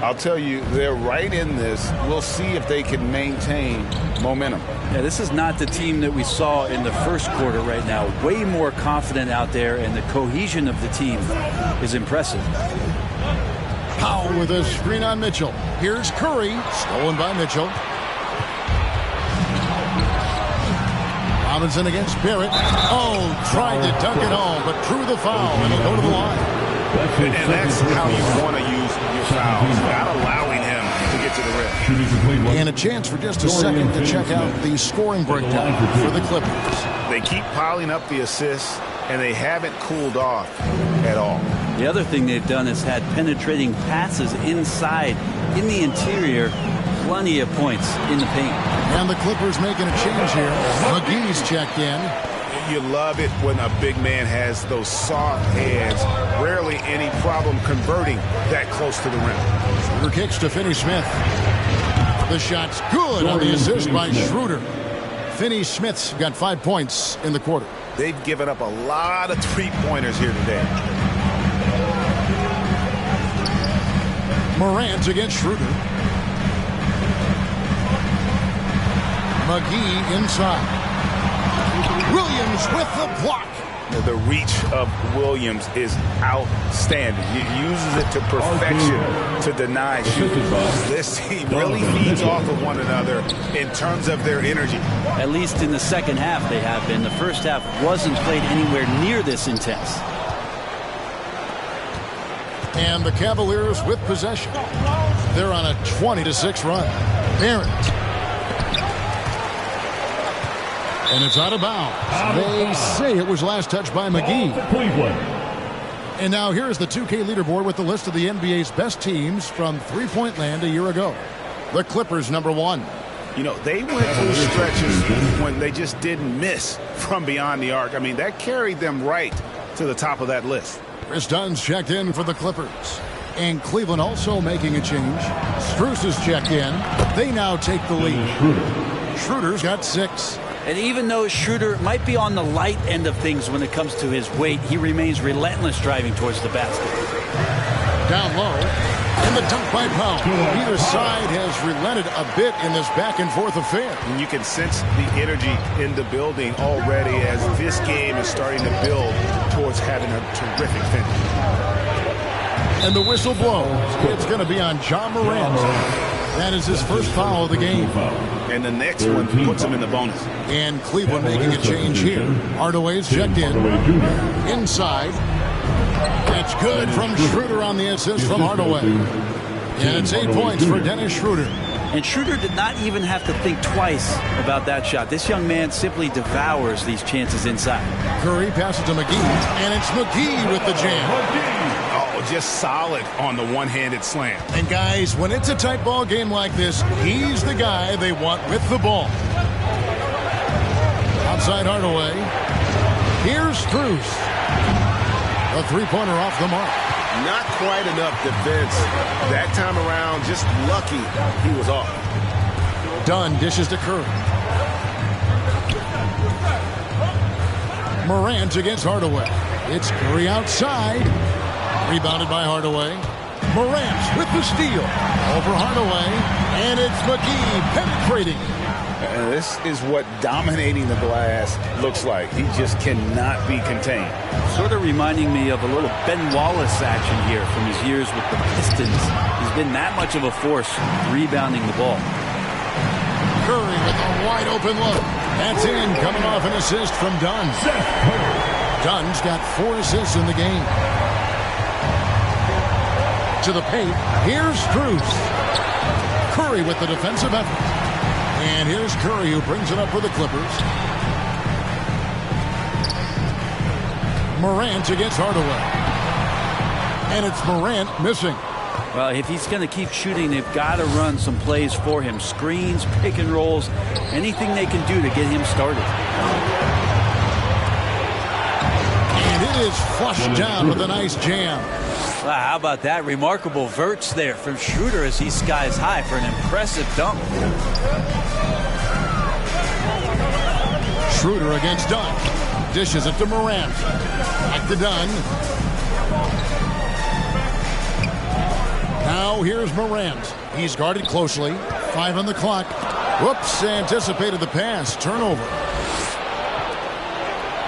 I'll tell you, they're right in this. We'll see if they can maintain momentum. Yeah, this is not the team that we saw in the first quarter right now. Way more confident out there, and the cohesion of the team is impressive. Powell with a screen on Mitchell. Here's Curry, stolen by Mitchell. Robinson against Barrett. Oh, tried to dunk it home, but drew the foul, and it'll go to the line. And that's how you want to use your fouls, not allowing him to get to the rim. And a chance for just a second to check out the scoring breakdown for the Clippers. They keep piling up the assists, and they haven't cooled off at all. The other thing they've done is had penetrating passes inside, in the interior, plenty of points in the paint. And the Clippers making a change here. McGee's checked in. You love it when a big man has those soft hands. Rarely any problem converting that close to the rim. Schroeder kicks to Finney-Smith. The shot's good on the assist by Schroeder. Finney-Smith's got 5 points in the quarter. They've given up a lot of three-pointers here today. Morant against Schroeder. McGee inside. Williams with the block. The reach of Williams is outstanding. He uses it to perfection to deny shooters. This team really feeds off of one another in terms of their energy. At least in the second half they have been. The first half wasn't played anywhere near this intense. And the Cavaliers with possession. They're on a 20-6 run. Barrett. And it's out of bounds. They say it was last touched by McGee. And now here's the 2K leaderboard with the list of the NBA's best teams from three-point land a year ago. The Clippers, number 1. You know, they went through stretches when they just didn't miss from beyond the arc. I mean, that carried them right to the top of that list. Chris Dunn's checked in for the Clippers. And Cleveland also making a change. Strus is checked in. They now take the lead. Schroeder's got 6. And even though Schroeder might be on the light end of things when it comes to his weight, he remains relentless driving towards the basket. Down low, and the dunk by Powell. Either side has relented a bit in this back-and-forth affair. And you can sense the energy in the building already as this game is starting to build towards having a terrific finish. And the whistle blows. It's going to be on John Morant. That is his first foul of the game. And the next one puts him in the bonus. And Cleveland making a change here. Hardaway's checked in. Inside. It's good from Schroeder on the assist from Hardaway. And it's 8 points for Dennis Schroeder. And Schroeder did not even have to think twice about that shot. This young man simply devours these chances inside. Curry passes to McGee. And it's McGee with the jam. Just solid on the one-handed slam. And guys, when it's a tight ball game like this, he's the guy they want with the ball. Outside Hardaway. Here's Strus. A three-pointer off the mark. Not quite enough defense. That time around, just lucky he was off. Dunn dishes to Curry. Morant against Hardaway. It's Curry outside. Rebounded by Hardaway. Morant with the steal. Over Hardaway. And it's McGee penetrating. And this is what dominating the glass looks like. He just cannot be contained. Sort of reminding me of a little Ben Wallace action here from his years with the Pistons. He's been that much of a force rebounding the ball. Curry with a wide open look. That's in, coming off an assist from Dunn. Dunn's got 4 assists in the game. To the paint. Here's Strus. Curry with the defensive effort. And here's Curry who brings it up for the Clippers. Morant against Hardaway. And it's Morant missing. Well, if he's going to keep shooting, they've got to run some plays for him. Screens, pick and rolls, anything they can do to get him started. And it is flushed down with a nice jam. Wow, how about that? Remarkable verts there from Schroeder as he skies high for an impressive dunk. Schroeder against Dunn. Dishes it to Morant. Back to Dunn. Now here's Morant. He's guarded closely. 5 on the clock. Whoops, anticipated the pass. Turnover.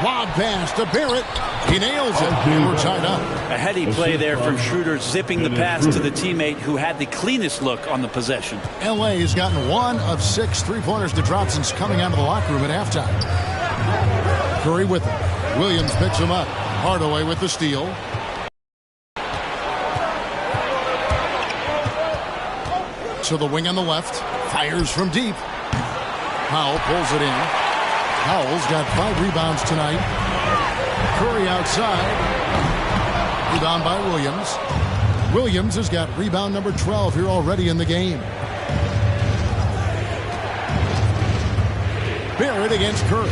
Lob pass to Barrett. He nails it, and we're tied up. A heady play there from Schroeder, zipping the pass to the teammate who had the cleanest look on the possession. L.A. has gotten 1 of 6 3-pointers to drop since coming out of the locker room at halftime. Curry with him. Williams picks him up. Hardaway with the steal. To the wing on the left. Fires from deep. Powell pulls it in. Powell's got 5 rebounds tonight. Curry outside. Rebound by Williams. Williams has got rebound number 12 here already in the game. Barrett against Curry.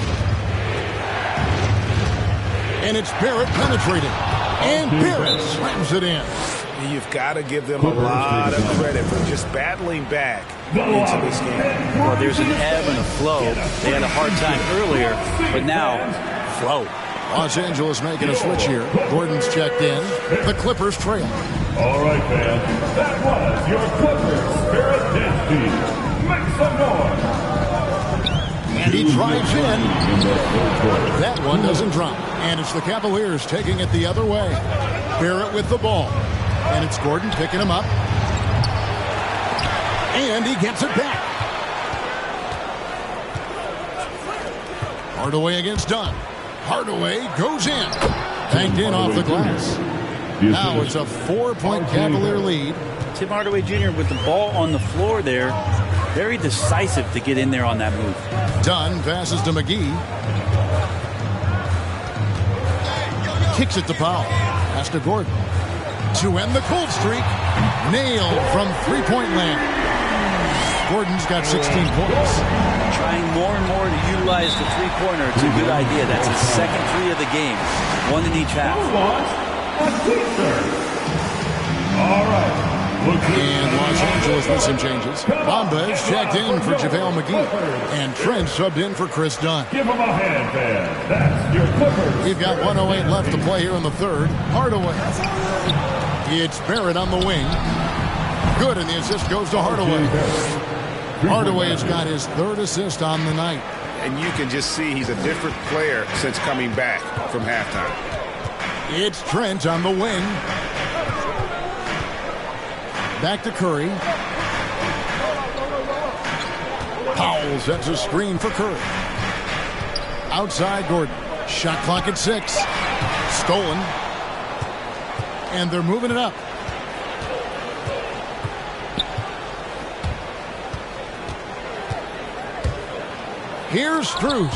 And it's Barrett penetrating. And Barrett slams it in. You've got to give them a lot of credit for just battling back into this game. Well, there's an ebb and a flow. They had a hard time earlier, but now, flow. Los Angeles making a switch here. Gordon's checked in. The Clippers trail. All right, fans. That was your Clippers Spirit Dance Team. Make some noise. And he drives in. That one doesn't drop. And it's the Cavaliers taking it the other way. Barrett with the ball. And it's Gordon picking him up. And he gets it back. Hardaway against Dunn. Hardaway goes in. Banked in off the glass. Now it's a 4-point Cavalier lead. Tim Hardaway Jr. with the ball on the floor there. Very decisive to get in there on that move. Dunn passes to McGee. Kicks it to Powell. Pass to Gordon. To end the cold streak. Nailed from 3-point land. Gordon's got 16 points. Trying more and more to utilize the three-pointer. It's a good idea. That's his second 3 of the game. 1 in each half. All right. And Los Angeles with some changes. Bamba is checked in for JaVale McGee. And Trent subbed in for Chris Dunn. Give him a hand, man. That's your Clippers. We've got 1:08 left to play here in the third. Hardaway. It's Barrett on the wing. Good, and the assist goes to Hardaway. Hardaway has got his 3rd assist on the night. And you can just see he's a different player since coming back from halftime. It's Trent on the wing. Back to Curry. Powell sets a screen for Curry. Outside Gordon. Shot clock at 6. Stolen. And they're moving it up. Here's Strus.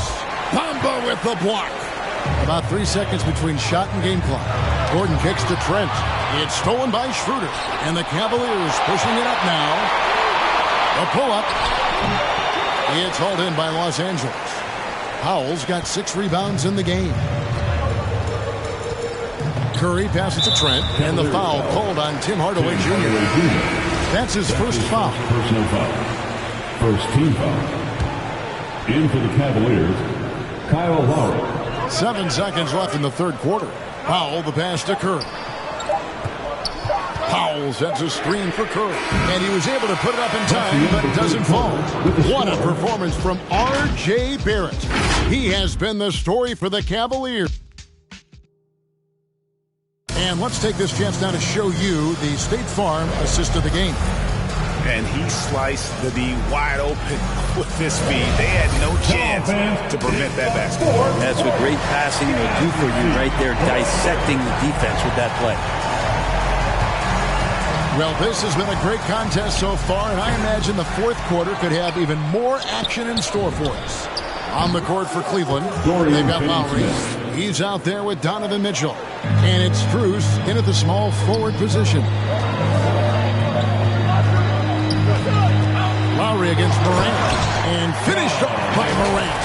Bamba with the block. About 3 seconds between shot and game clock. Gordon kicks to Trent. It's stolen by Schroeder. And the Cavaliers pushing it up now. A pull-up. It's hauled in by Los Angeles. Powell's got 6 rebounds in the game. Curry passes to Trent. And the foul called on Tim Hardaway Jr. That's his first foul. Personal foul. First team foul. In for the Cavaliers, Kyle Lowry. 7 seconds left in the third quarter. Powell the pass to Curry. Powell sets a screen for Curry. And he was able to put it up in time, but it doesn't fall. What a performance from R.J. Barrett. He has been the story for the Cavaliers. And let's take this chance now to show you the State Farm assist of the game. And he sliced the D wide open with his feet. They had no chance to prevent that basket. That's what great passing will do for you right there, dissecting the defense with that play. Well, this has been a great contest so far, and I imagine the fourth quarter could have even more action in store for us. On the court for Cleveland, they've got Lowry. He's out there with Donovan Mitchell. And it's Strus in at the small forward position. Lowry against Morant, and finished off by Morant.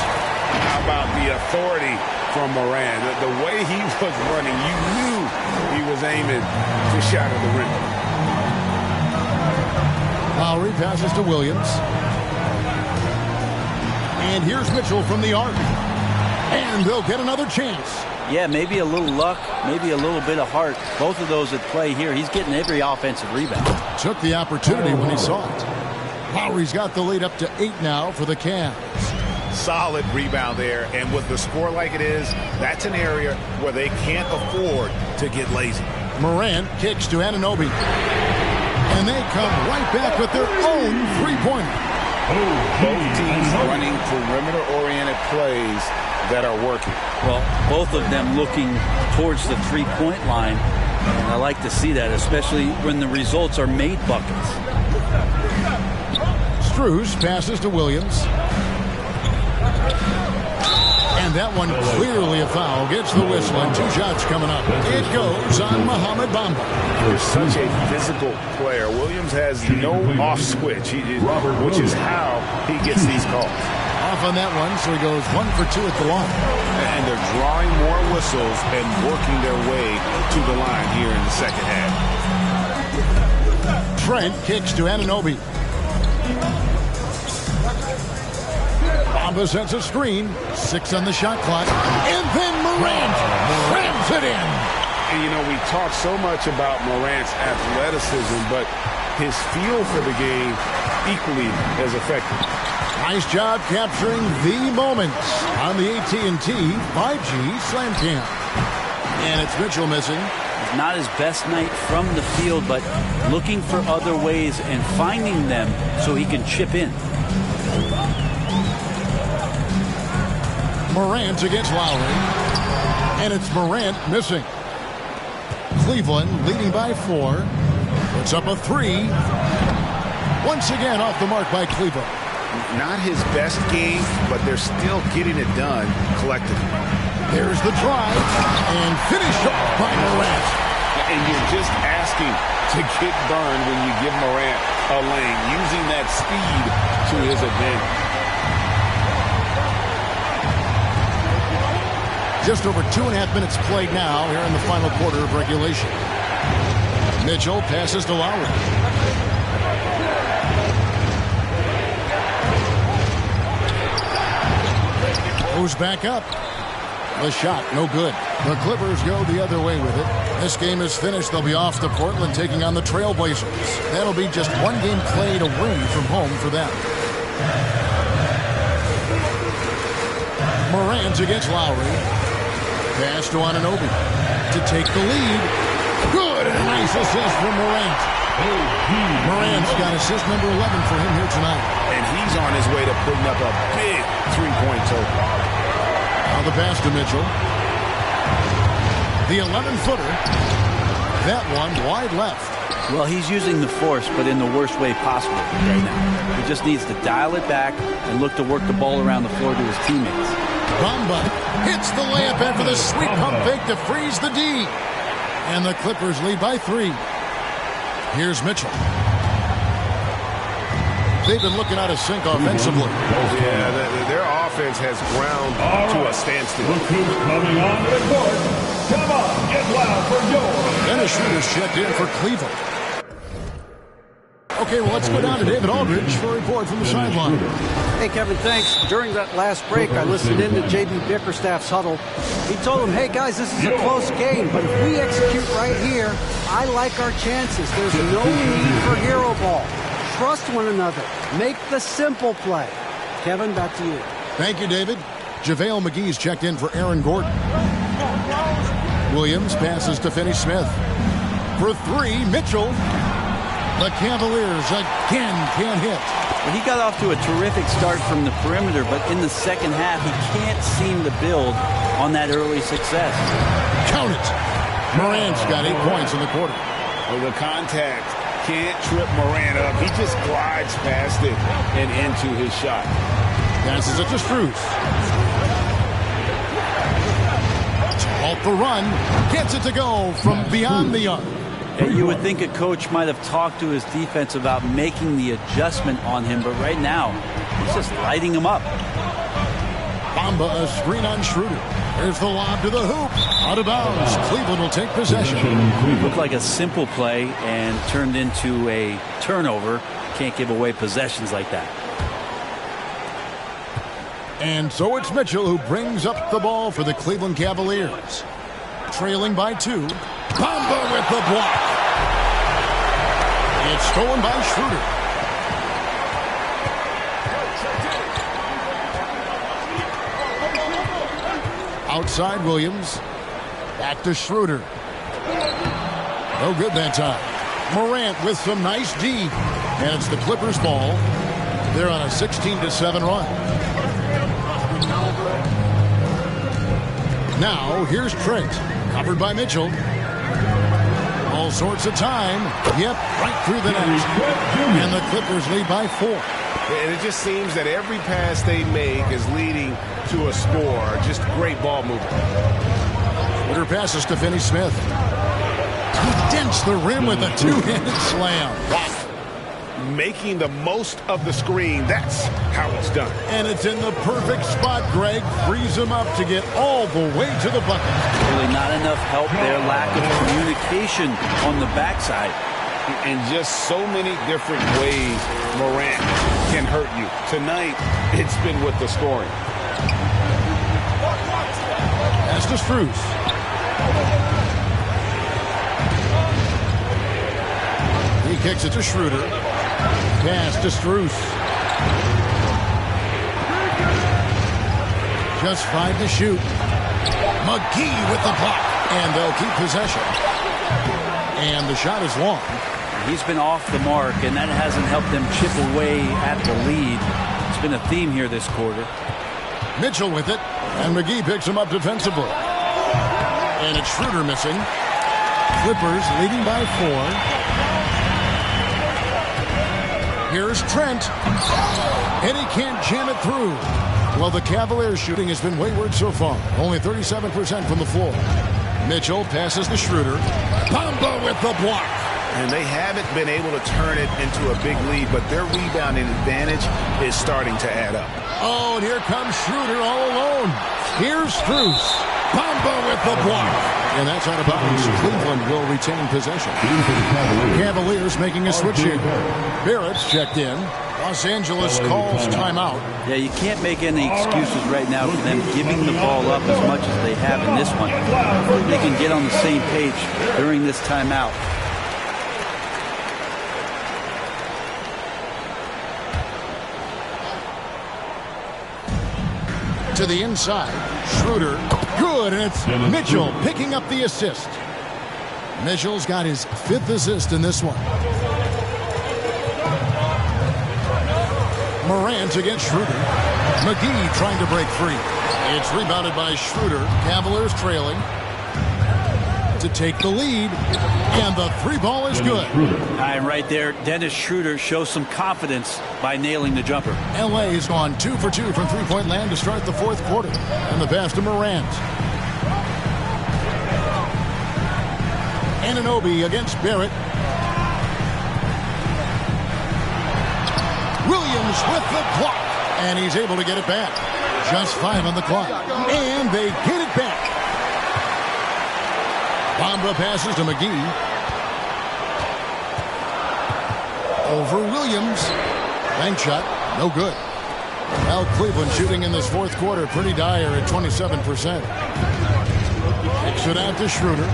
How about the authority from Morant? The way he was running, you knew he was aiming to shot at the rim. Lowry passes to Williams. And here's Mitchell from the arc. And they'll get another chance. Yeah, maybe a little luck, maybe a little bit of heart. Both of those at play here. He's getting every offensive rebound. Took the opportunity when he saw it. Lowry's got the lead up to 8 now for the Cavs. Solid rebound there. And with the score like it is, that's an area where they can't afford to get lazy. Morant kicks to Anunoby. And they come right back with their own three-pointer. Both teams running perimeter-oriented plays that are working. Well, both of them looking towards the three-point line. And I like to see that, especially when the results are made buckets. Strus passes to Williams. And that one clearly a foul. Gets the whistle and 2 shots coming up. It goes on Mohamed Bamba. For such a physical player, Williams has no off switch, which is how he gets these calls. Off on that one, so he goes 1 for 2 at the line. And they're drawing more whistles and working their way to the line here in the second half. Trent kicks to Anunoby. Bamba sets a screen. 6 on the shot clock. And then Morant rams it in. And, you know, we talk so much about Morant's athleticism, but his feel for the game equally as effective. Nice job capturing the moments on the AT&T 5G Slam Cam. And it's Mitchell missing. Not his best night from the field, but looking for other ways and finding them so he can chip in. Morant against Lowry. And it's Morant missing. Cleveland leading by 4. Puts up a 3. Once again off the mark by Cleveland. Not his best game, but they're still getting it done collectively. There's the drive and finished off by Morant. And you're just asking to get burned when you give Morant a lane, using that speed to his advantage. Just over 2.5 minutes played now here in the final quarter of regulation. Mitchell passes to Lowry. Goes back up. The shot, no good. The Clippers go the other way with it. This game is finished. They'll be off to Portland taking on the Trailblazers. That'll be just 1 game played away from home for them. Morant against Lowry. Pass to Anunoby to take the lead. Good, and a nice assist from Morant. Morant's got assist number 11 for him here tonight. And he's on his way to putting up a big three-point total. Now the pass to Mitchell. The 11-footer. That one wide left. Well, he's using the force, but in the worst way possible right now. He just needs to dial it back and look to work the ball around the floor to his teammates. Bamba hits the layup after the sweet pump fake to freeze the D. And the Clippers lead by 3. Here's Mitchell. They've been looking out of sync offensively. Yeah, their offense has ground to a standstill. Look who's coming on the court. Come on, get loud for yours. Dennis Schroeder's checked in for Cleveland. Okay, well, let's go down to David Aldridge for a report from the sideline. Hey, Kevin, thanks. During that last break, I listened in to J.B. Bickerstaff's huddle. He told them, hey, guys, this is a close game, but if we execute right here, I like our chances. There's no need for hero ball. Trust one another. Make the simple play. Kevin, back to you. Thank you, David. JaVale McGee's checked in for Aaron Gordon. Williams passes to Finney Smith. For 3, Mitchell. The Cavaliers again can't hit. Well, he got off to a terrific start from the perimeter, but in the second half, he can't seem to build on that early success. Count it. Morant's got 8 points in the quarter. Well, the contact can't trip Morant up. He just glides past it and into his shot. Passes it to Strus. Off the run. Gets it to go from beyond the arc. And you would think a coach might have talked to his defense about making the adjustment on him, but right now, he's just lighting him up. Bamba, a screen on Schroeder. There's the lob to the hoop. Out of bounds. Cleveland will take possession. Looked like a simple play and turned into a turnover. Can't give away possessions like that. And so it's Mitchell who brings up the ball for the Cleveland Cavaliers. Trailing by 2. Bamba with the block. It's stolen by Schroeder. Outside Williams. Back to Schroeder. No good that time. Morant with some nice D. And it's the Clippers' ball. They're on a 16-7 run. Now, here's Trent. Covered by Mitchell. All sorts of time. Yep, right through the net. And the Clippers lead by 4. And it just seems that every pass they make is leading to a score. Just great ball movement. Schroeder passes to Finney-Smith. He dents the rim with a two-handed slam. Making the most of the screen. That's how it's done. And it's in the perfect spot. Greg frees him up to get all the way to the bucket. Really not enough help there. Lack of communication on the backside. And just so many different ways Morant can hurt you. Tonight, it's been with the scoring. Pass to Strus. He kicks it to Schroeder. Pass to Strus. Just 5 to shoot. McGee with the block. And they'll keep possession. And the shot is long. He's been off the mark, and that hasn't helped them chip away at the lead. It's been a theme here this quarter. Mitchell with it. And McGee picks him up defensively. And it's Schroeder missing. Clippers leading by 4. Here's Trent. And he can't jam it through. Well, the Cavaliers' shooting has been wayward so far. Only 37% from the floor. Mitchell passes to Schroeder. Bamba with the block. And they haven't been able to turn it into a big lead, but their rebounding advantage is starting to add up. Oh, and here comes Schroeder all alone. Here's Strus. Bamba with the block. And that's out of bounds. Cleveland will retain possession. Cavaliers making a switch here. Barrett's checked in. Los Angeles calls timeout. Yeah, you can't make any excuses right now for them giving the ball up as much as they have in this one. They can get on the same page during this timeout. To the inside. Schroeder. Good, and it's Mitchell picking up the assist. Mitchell's got his 5th assist in this one. Morant against Schroeder. McGee trying to break free. It's rebounded by Schroeder. Cavaliers trailing to take the lead. And the 3-ball is good. Right there, Dennis Schroeder shows some confidence by nailing the jumper. L.A. has gone 2 for 2 from three-point land to start the 4th quarter. And the pass to Morant. Anunoby against Barrett. Williams with the block. And he's able to get it back. Just 5 on the clock. And they get it back. Bamba passes to McGee. Over Williams. Bank shot. No good. Well, Cleveland shooting in this 4th quarter pretty dire at 27%. Kicks it out to Schroeder.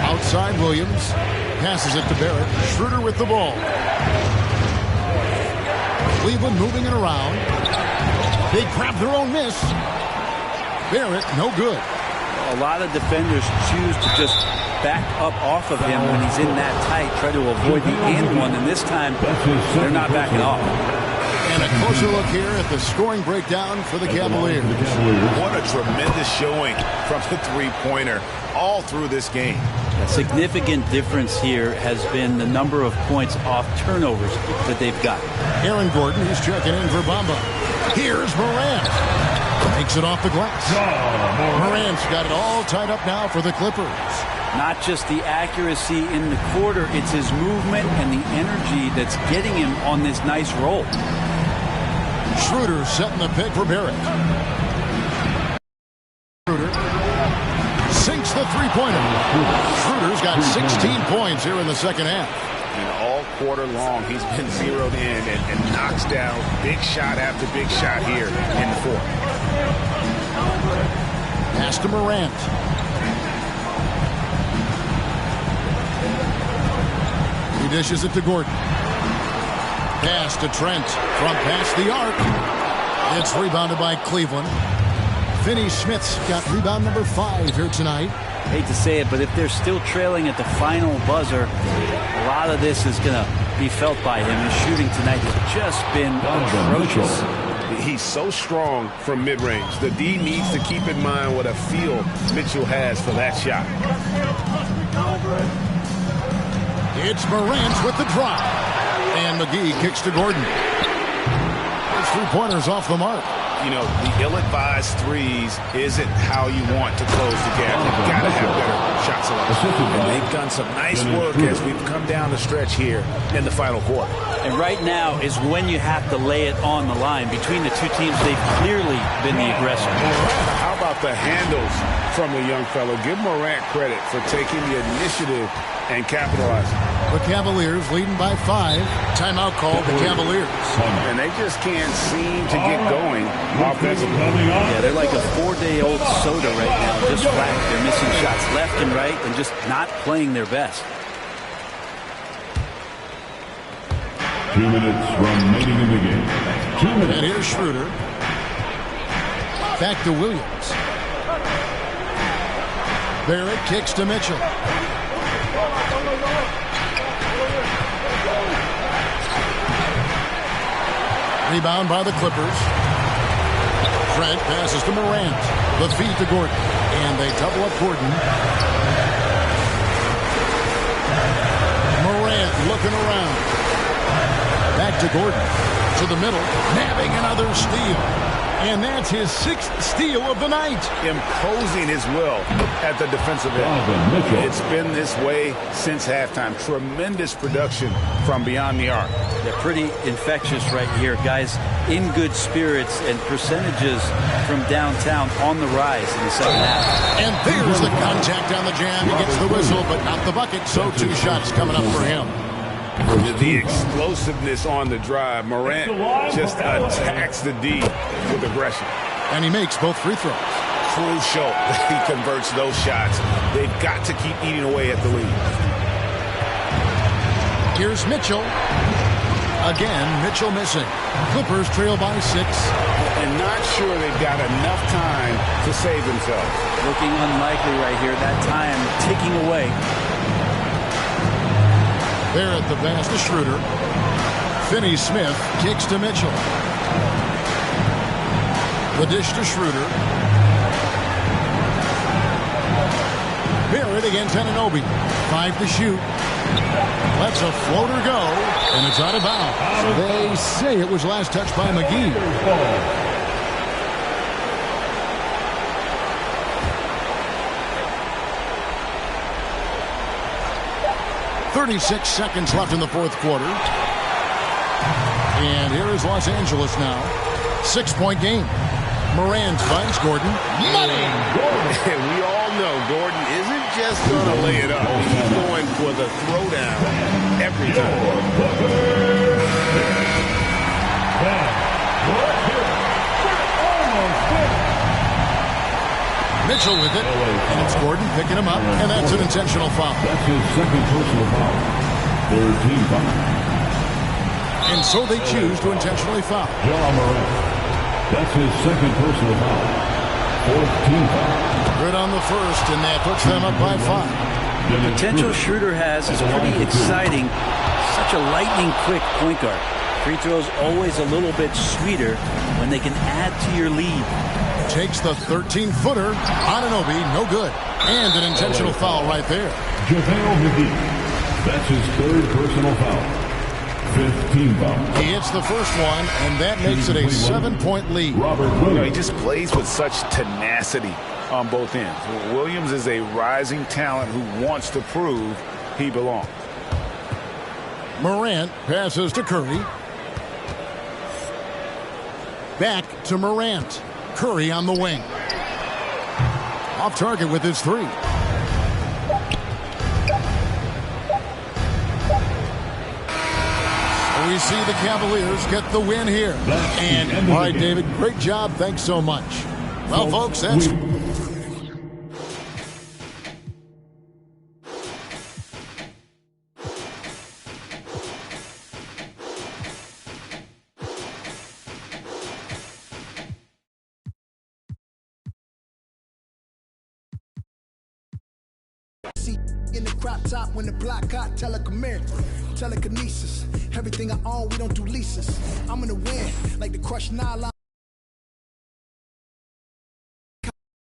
Outside Williams. Passes it to Barrett. Schroeder with the ball. Cleveland moving it around. They grab their own miss. Barrett, no good. A lot of defenders choose to just back up off of him when he's in that tight, try to avoid the and one, and this time they're not backing off. And a closer look here at the scoring breakdown for the Cavaliers. What a tremendous showing from the three-pointer all through this game. A significant difference here has been the number of points off turnovers that they've got. Aaron Gordon, he's checking in for Bamba. Here's Morant. Takes it off the glass. Morant's got it all tied up now for the Clippers. Not just the accuracy in the quarter, it's his movement and the energy that's getting him on this nice roll. Schroeder setting the pick for Barrett. Schroeder sinks the three-pointer. Schroeder's got 16 points here in the second half. And all quarter long, he's been zeroed in and knocks down big shot after big shot here in the 4th. Pass to Morant. He dishes it to Gordon. Pass to Trent from past the arc. It's rebounded by Cleveland. Finney Smith's got rebound number 5 here tonight. Hate to say it, but if they're still trailing at the final buzzer, a lot of this is going to be felt by him. His shooting tonight has just been atrocious. He's so strong from mid-range. The D needs to keep in mind what a feel Mitchell has for that shot. It's Morant with the drive. And McGee kicks to Gordon. His 3-pointers off the mark. You know, the ill-advised threes isn't how you want to close the gap. You've got to have better shot selection. And they've done some nice work as we've come down the stretch here in the final quarter. And right now is when you have to lay it on the line. Between the two teams, they've clearly been the aggressor. How about the handles from the young fellow? Give Morant credit for taking the initiative and capitalizing. The Cavaliers leading by 5. Timeout called the Cavaliers. And they just can't seem to get going offensively. Yeah, they're like a 4-day-old soda right now, just flat. They're missing shots left and right and just not playing their best. 2 minutes remaining in the game. 2 minutes. And here's Schroeder. Back to Williams. Barrett kicks to Mitchell. Rebound by the Clippers. Trent passes to Morant. The feed to Gordon. And they double up Gordon. Morant looking around. Back to Gordon. To the middle. Nabbing another steal. And that's his 6th steal of the night. Imposing his will at the defensive end. It's been this way since halftime. Tremendous production from beyond the arc. They're pretty infectious right here. Guys in good spirits and percentages from downtown on the rise in the second half. And there's the contact on the jam. He gets the whistle, but not the bucket. So 2 shots coming up for him. The explosiveness on the drive. Morant just attacks the D with aggression. And he makes both free throws. Crucial that he converts those shots. They've got to keep eating away at the lead. Here's Mitchell. Again, Mitchell missing. Clippers trail by 6. And not sure they've got enough time to save themselves. Looking unlikely right here. That time ticking away. Barrett the pass to Schroeder. Finney Smith kicks to Mitchell. The dish to Schroeder. Barrett against Anunoby. 5 to shoot. Lets a floater go, and it's out of bounds. They say it was last touched by McGee. 36 seconds left in the 4th quarter. And here is Los Angeles now. 6-point game. Morant finds Gordon. Money! And we all know Gordon isn't just going to lay it up. He's going for the throwdown every time. Mitchell with it, and it's Gordon picking him up, and that's an intentional foul. That's his 2nd personal foul. 13 foul. And so they choose to intentionally foul. John Morant. That's his 2nd personal foul. 14 foul. Good on the first, and that puts them up by 5. The potential Schroeder has is pretty exciting. Such a lightning-quick point guard. Free throws always a little bit sweeter when they can add to your lead. Takes the 13-footer. Anunoby, no good. And an intentional foul right there. JaVale McGee. That's his 3rd personal foul. 15 foul. He hits the first one, and that makes it a 7-point lead. Robert Williams. He just plays with such tenacity on both ends. Williams is a rising talent who wants to prove he belongs. Morant passes to Curry. Back to Morant. Curry on the wing. Off target with his 3. We see the Cavaliers get the win here. And, all right, David, great job. Thanks so much. Well, folks, that's... See in the crop top when the block got telekinesis. Everything I own, we don't do leases. I'm gonna win like the crushed nylon.